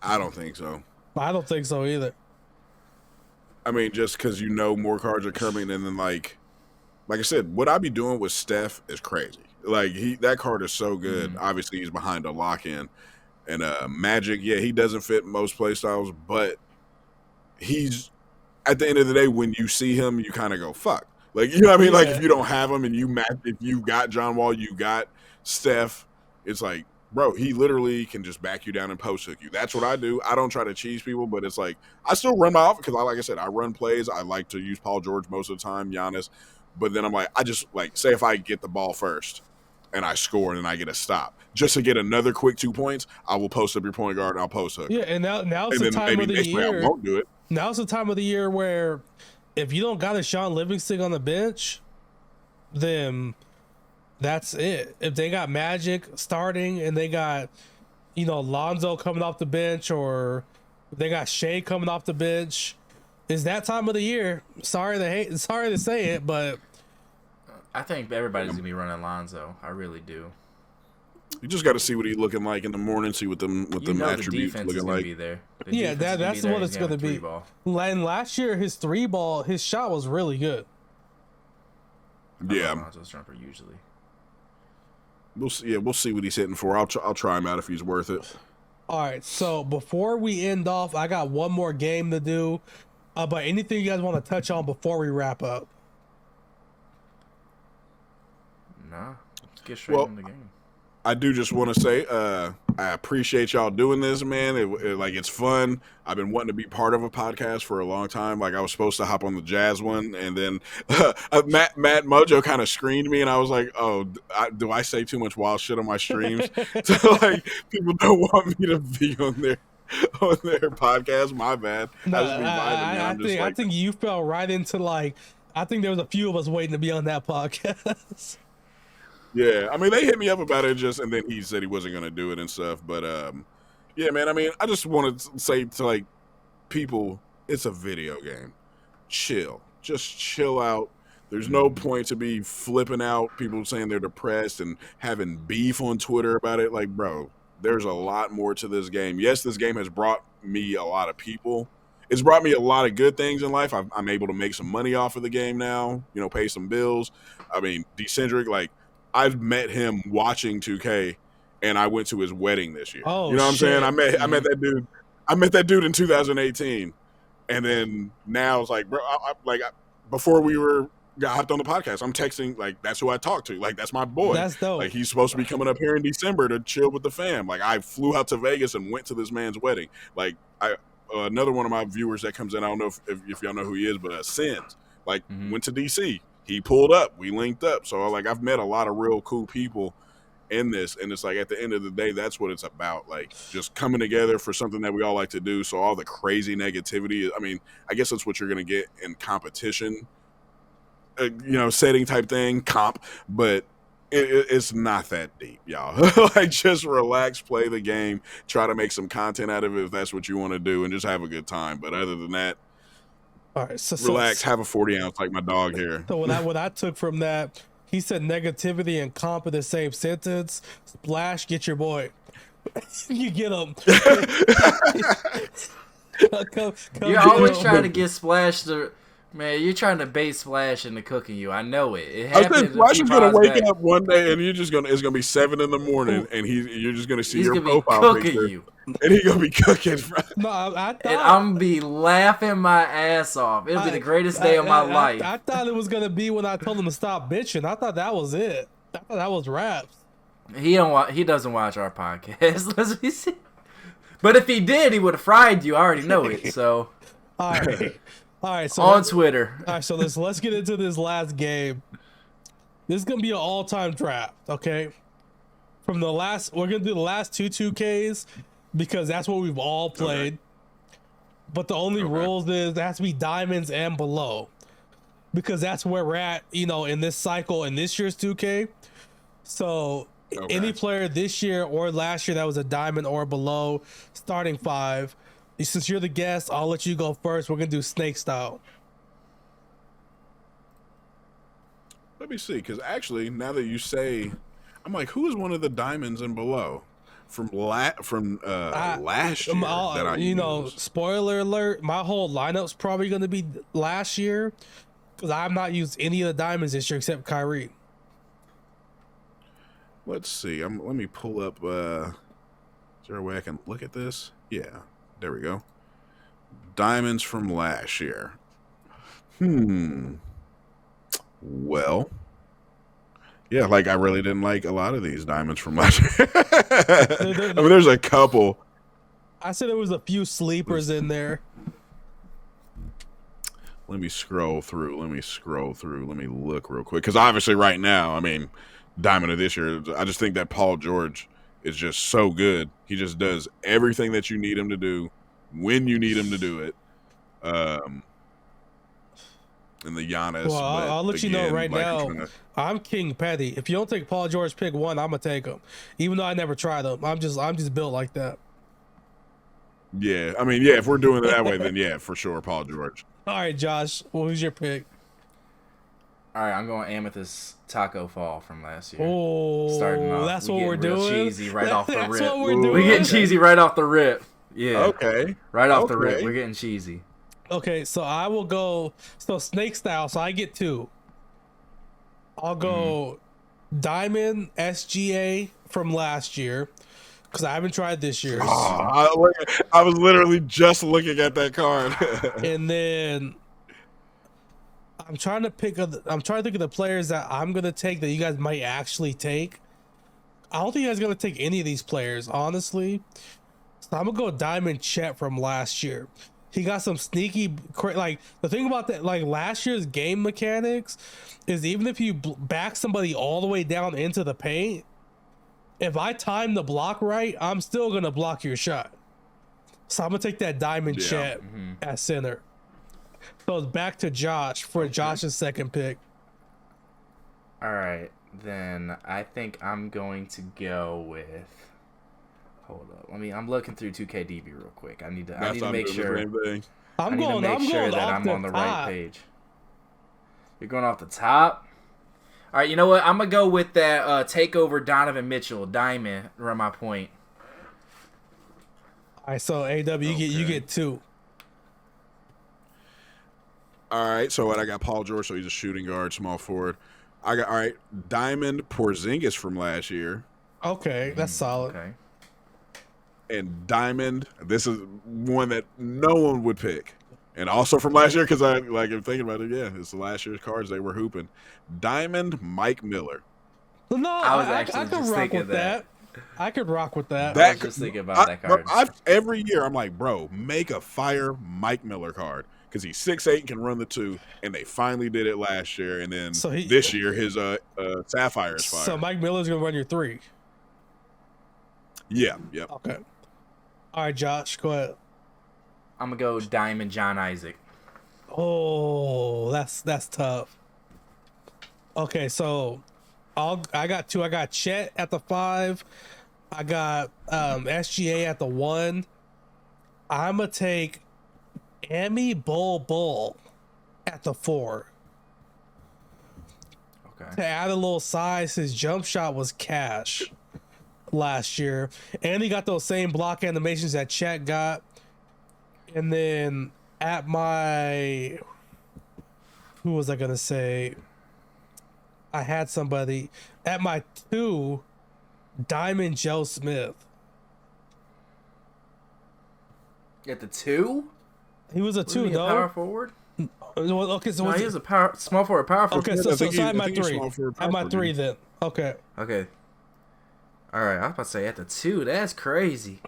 I don't think so. I don't think so either. I mean, just because more cards are coming, and then like I said, what I be doing with Steph is crazy. Like that card is so good. Obviously, he's behind a lock-in, and Magic. Yeah, he doesn't fit most play styles, but he's at the end of the day, when you see him, you kind of go, "Fuck." Like, you know what I mean? Like, if you don't have him and if you got John Wall, you got Steph, it's like, bro, he literally can just back you down and post hook you. That's what I do. I don't try to cheese people, but it's like, I still run my offense because, like I said, I run plays. I like to use Paul George most of the time, Giannis. But then I'm like, I just, like, say if I get the ball first and I score and then I get a stop, just to get another quick 2 points, I will post up your point guard and I'll post hook. Yeah, and now's the time of the year. I won't do it. Now's the time of the year where if you don't got a Sean Livingston on the bench, then that's it. If they got Magic starting and they got, Lonzo coming off the bench, or they got Shea coming off the bench, it's that time of the year. Sorry to say it, but I think everybody's gonna be running Lonzo. I really do. You just got to see what he's looking like in the morning, see what them attributes the looking like. Be there. Yeah, that's what it's gonna be. And last year, his his shot was really good. Yeah, Lonzo's jumper usually. We'll see what he's hitting for. I'll try him out if he's worth it. All right, so before we end off, I got one more game to do. But anything you guys want to touch on before we wrap up? Nah, let's get straight into the game. I do just want to say I appreciate y'all doing this, man. It's fun. I've been wanting to be part of a podcast for a long time. Like, I was supposed to hop on the Jazz one, and then Matt Mojo kind of screened me, and I was like, "Oh, do I say too much wild shit on my streams?" So, like, people don't want me to be on their podcast. My bad. No, I think you fell right into, like, I think there was a few of us waiting to be on that podcast. Yeah, I mean, they hit me up about it and then he said he wasn't going to do it and stuff. But, yeah, man, I mean, I just want to say to, like, people, it's a video game. Chill. Just chill out. There's no point to be flipping out, people saying they're depressed and having beef on Twitter about it. Like, bro, there's a lot more to this game. Yes, this game has brought me a lot of people. It's brought me a lot of good things in life. I'm able to make some money off of the game now, pay some bills. I mean, Decentric, like, I've met him watching 2K, and I went to his wedding this year. Oh, you know what I'm saying? I met that dude. I met that dude in 2018, and then now it's like, bro, before we got hopped on the podcast, I'm texting, like, that's who I talk to. Like, that's my boy. That's dope. Like, he's supposed to be coming up here in December to chill with the fam. Like, I flew out to Vegas and went to this man's wedding. Like, another one of my viewers that comes in, I don't know if y'all know who he is, but Sins, like, went to DC. He pulled up. We linked up. So, like, I've met a lot of real cool people in this. And it's like, at the end of the day, that's what it's about. Like, just coming together for something that we all like to do. So all the crazy negativity, I mean, I guess that's what you're going to get in competition, setting type thing, comp. But it's not that deep, y'all. Like, just relax, play the game, try to make some content out of it if that's what you want to do, and just have a good time. But other than that, all right, so relax, have a 40-ounce like my dog here. So what I took from that, he said negativity and comp in the same sentence. Splash, get your boy. You get him. You're always trying to get Splash to... Man, you're trying to bait Splash into cooking you. I know it. It happens. Splash is gonna wake up one day and it's gonna be 7 in the morning and you're just gonna see your profile picture you. And he's gonna be cooking. No, I thought, and I'm gonna be laughing my ass off. It'll be the greatest day of my life. I thought it was gonna be when I told him to stop bitching. I thought that was it. I thought that was raps. He doesn't watch our podcast. Let's be serious. But if he did, he would have fried you. I already know it. So all right, so on Twitter. All right, so let's get into this last game. This is gonna be an all-time draft, okay? We're gonna do the last two 2Ks because that's what we've all played. Okay. But the only rules is it has to be diamonds and below, because that's where we're at, in this cycle in this year's 2K. So Okay. Any player this year or last year that was a diamond or below, starting 5. Since you're the guest, I'll let you go first. We're gonna do snake style. Let me see, because actually, now that you say, I'm like, who is one of the diamonds and below from last year that I used? Spoiler alert, my whole lineup's probably gonna be last year because I've not used any of the diamonds this year except Kyrie. Let's see. Let me pull up. Is there a way I can look at this? Yeah, there we go. Diamonds from last year. Well, yeah, like I really didn't like a lot of these diamonds from last year. I mean, there's a couple. I said there was a few sleepers in there. Let me scroll through. Let me look real quick. Because obviously right now, I mean, diamond of this year, I just think that Paul George is just so good. He just does everything that you need him to do when you need him to do it. And the Giannis. Well, I'll let you know right now. I'm King Petty. If you don't take Paul George, pick one. I'm gonna take him, even though I never tried him. I'm just built like that. Yeah, I mean, yeah. If we're doing it that way, then yeah, for sure, Paul George. All right, Josh. What was your pick? All right, I'm going Amethyst Taco Fall from last year. Oh, starting off, that's what we're doing. Cheesy right off the rip. That's what we're doing. We're getting cheesy right off the rip. Yeah. Okay. Right off the rip, we're getting cheesy. Okay, so I will go snake style. So I get 2. I'll go Diamond SGA from last year because I haven't tried this year's. Oh, I was literally just looking at that card. And then I'm trying to think of the players that I'm gonna take that you guys might actually take. I don't think you guys are gonna take any of these players, honestly. So I'm gonna go Diamond Chet from last year. He got some sneaky, like the thing about that, like last year's game mechanics is even if you back somebody all the way down into the paint, if I time the block right, I'm still gonna block your shot. So I'm gonna take that Diamond Chet at center. So it's back to Josh for Josh's second pick. All right, then I think I'm going to go with. Hold up, I'm looking through 2KDB real quick. I need to make sure. I'm going that I'm on the top. right page. You're going off the top. All right, you know what? I'm gonna go with that takeover Donovan Mitchell diamond. Run my point. All right, so AW, you get 2. All right, so what I got Paul George, so he's a shooting guard, small forward. I got Diamond Porzingis from last year. Okay, that's solid. Okay. And Diamond, this is one that no one would pick. And also from last year, because I'm thinking about it, yeah, it's the last year's cards. They were hooping. Diamond Mike Miller. No, I could rock with that. I could rock with that. I was just thinking about that card. Every year, I'm like, bro, make a fire Mike Miller card. Because he's 6'8" and can run the 2, and they finally did it last year. And then this year, his Sapphire is fire. So Mike Miller's going to run your 3. Yeah, yep. Okay. All right, Josh, go ahead. I'm gonna go Diamond John Isaac. Oh, that's tough. Okay, so I got 2. I got Chet at the 5. I got SGA at the 1. I'm gonna take Amy Bull at the 4. Okay. To add a little size, his jump shot was cash last year, and he got those same block animations that Chet got. And then at my, who was I gonna say? I had somebody at my 2, Diamond Joe Smith. At the 2? He was a 2, no? Power forward? Okay, so no, he was a small forward, power forward. Okay, so I had my 3. I had my 3 then. Okay. Okay. All right, I was about to say at the 2. That's crazy.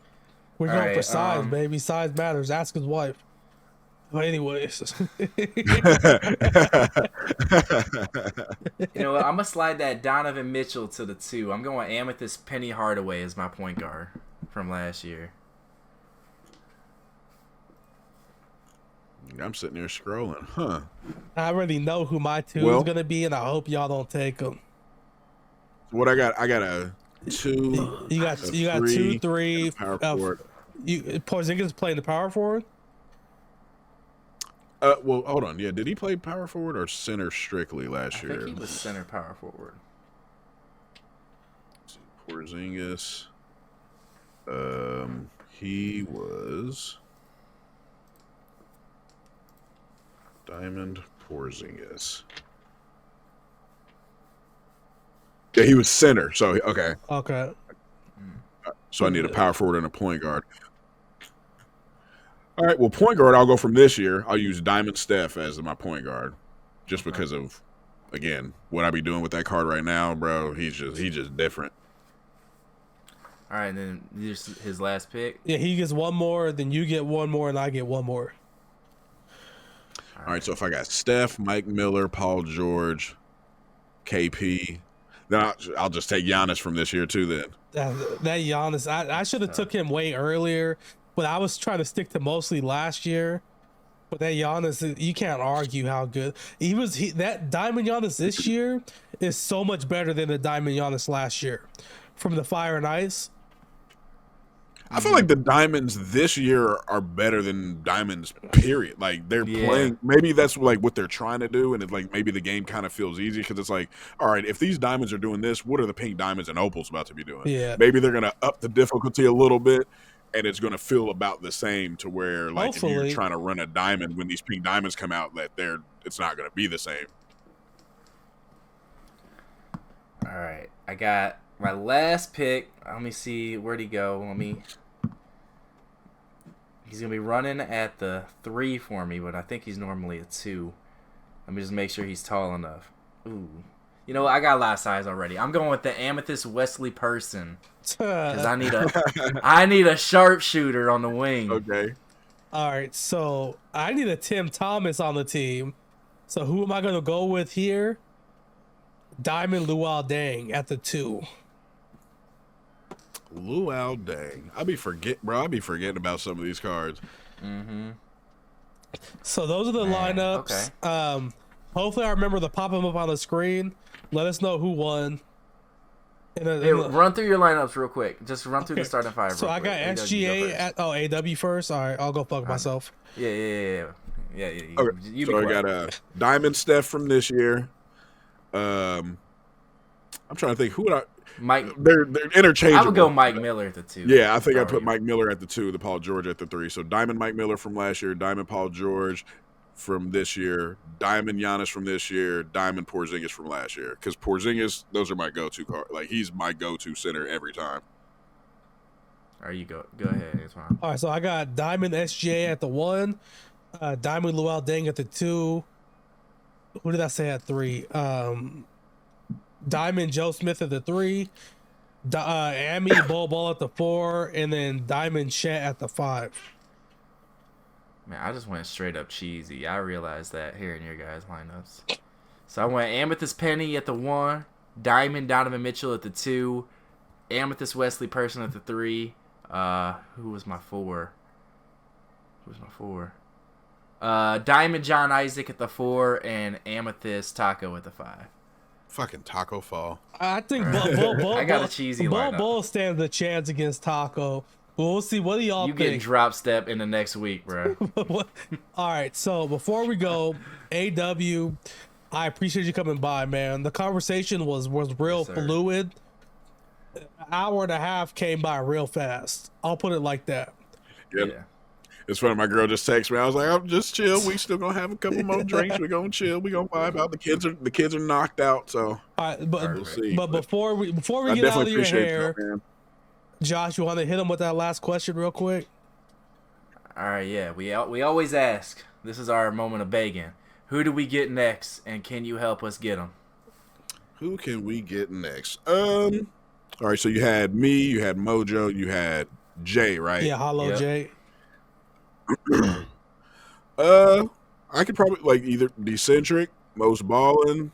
We're going for size, baby. Size matters. Ask his wife. But anyways. You know what? I'm going to slide that Donovan Mitchell to the 2. I'm going Amethyst Penny Hardaway as my point guard from last year. I'm sitting there scrolling. Huh. I already know who my 2 is going to be, and I hope y'all don't take him. What I got a 2. You got a 2, 3, 3. power forward. Porzingis playing the power forward. Well, hold on. Yeah, did he play power forward or center strictly last year? I think he was center power forward. Porzingis. He was Diamond Porzingis. Yeah, he was center. So okay. Okay. So I need a power forward and a point guard. All right. Well, point guard, I'll go from this year. I'll use Diamond Steph as my point guard, just because of, again, what I be doing with that card right now, bro. He's just different. All right, and then just his last pick. Yeah, he gets one more, then you get one more, and I get one more. All right. So if I got Steph, Mike Miller, Paul George, KP, then I'll just take Giannis from this year too. Then That Giannis, I should have took him way earlier, but I was trying to stick to mostly last year. But that Giannis, you can't argue how good he was. That Diamond Giannis this year is so much better than the Diamond Giannis last year from the Fire and Ice. I feel like the Diamonds this year are better than Diamonds, period. Like, they're playing, maybe that's like what they're trying to do, and it's like maybe the game kind of feels easy because it's like, all right, if these Diamonds are doing this, what are the pink Diamonds and Opals about to be doing? Yeah. Maybe they're going to up the difficulty a little bit, and it's going to feel about the same to where, like, Hopefully. if you're trying to run a Diamond, when these pink Diamonds come out, that it's not going to be the same. All right, I got my last pick. Let me see, where'd he go? He's going to be running at the 3 for me, but I think he's normally a 2. Let me just make sure he's tall enough. Ooh. You know what? I got a lot of size already. I'm going with the Amethyst Wesley Person because I need a sharpshooter on the wing. Okay. All right, so I need a Tim Thomas on the team. So who am I going to go with here? Diamond Luol Deng at the 2. Luau Dang. I'll be forgetting about some of these cards. Mm-hmm. So those are the lineups. Okay. Hopefully I remember to pop them up on the screen. Let us know who won. Hey, run through your lineups real quick. Just run through the starting 5. So I got SGA at AW first. All right, I'll go fuck myself. Yeah. Okay. You So I got Diamond Steph from this year. I'm trying to think who would I. Mike. They're interchangeable. I would go Mike Miller at the 2. Yeah, I think I put Mike Miller at the 2, the Paul George at the 3. So Diamond Mike Miller from last year, Diamond Paul George from this year, Diamond Giannis from this year, Diamond Porzingis from last year. Because Porzingis, those are my go-to card. Like, he's my go-to center every time. All right, you go ahead. It's fine. All right, so I got Diamond SGA at the 1, Diamond Luol Deng at the 2. Who did I say at 3? Diamond Joe Smith at the 3, Amy Bol at the 4, and then Diamond Chet at the 5. Man, I just went straight up cheesy. I realized that hearing your guys' lineups. So I went Amethyst Penny at the 1, Diamond Donovan Mitchell at the 2, Amethyst Wesley Person at the 3. Who was my 4? Diamond John Isaac at the 4, and Amethyst Taco at the 5. Fucking Taco Fall. I think I got a cheesy lineup. Bull stands a chance against Taco. But we'll see. What do y'all You think? get drop step in the next week, bro. All right. So before we go, AW, I appreciate you coming by, man. The conversation was real fluid. An hour and a half came by real fast. I'll put it like that. Yep. Yeah. It's funny, my girl just texted me. I was like, I'm just chill. We still gonna have a couple more drinks. We're gonna chill. We're gonna vibe out. The kids are knocked out, so we'll see. But before we get out of your hair, Josh, you want to hit him with that last question real quick? All right, yeah. We always ask. This is our moment of begging. Who do we get next, and can you help us get them? Who can we get next? All right. So you had me, you had Mojo, you had Jay, right? Yeah, hello, Jay. I could probably like either Decentric, Most Ballin'.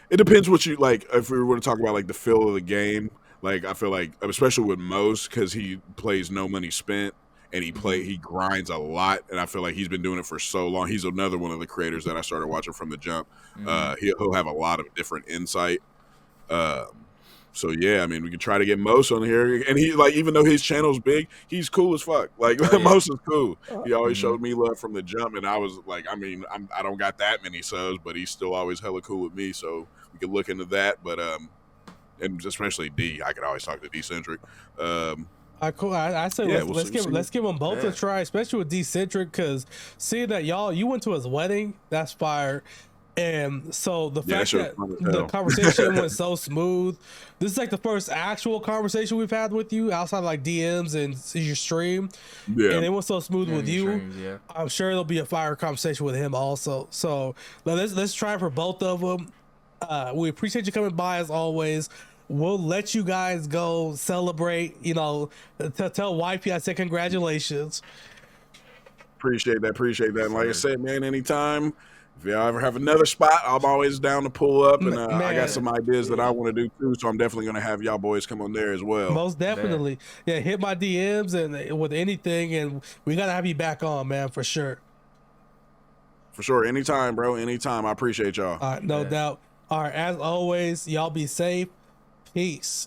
It depends what you like. If we were to talk about like the feel of the game, like I feel like especially with Most because he plays No Money Spent and he grinds a lot, and I feel like he's been doing it for so long. He's another one of the creators that I started watching from the jump. He'll have a lot of different insight. So yeah, I mean, we can try to get Mos on here, and he like, even though his channel's big, he's cool as fuck. Like Mos is cool. He always showed me love from the jump, and I was like, I mean, I don't got that many subs, but he's still always hella cool with me. So we could look into that, but and especially D, I could always talk to D-Centric. Cool. I said let's give them both a try, especially with D-Centric, because seeing that you went to his wedding, that's fire. And so the fact that the conversation went so smooth, this is like the first actual conversation we've had with you outside of like DMs and your stream. Yeah. And it went so smooth with you. Streams, I'm sure it'll be a fire conversation with him also. So let's try for both of them. We appreciate you coming by as always. We'll let you guys go celebrate, you know, tell wifey I said congratulations. Appreciate that. And like I said, man, anytime. If y'all ever have another spot, I'm always down to pull up, and I got some ideas that I want to do too, so I'm definitely going to have y'all boys come on there as well. Most definitely. Yeah, hit my DMs and with anything, and we got to have you back on, man, for sure. For sure. Anytime, bro. Anytime. I appreciate y'all. All right, no doubt. All right, as always, y'all be safe. Peace.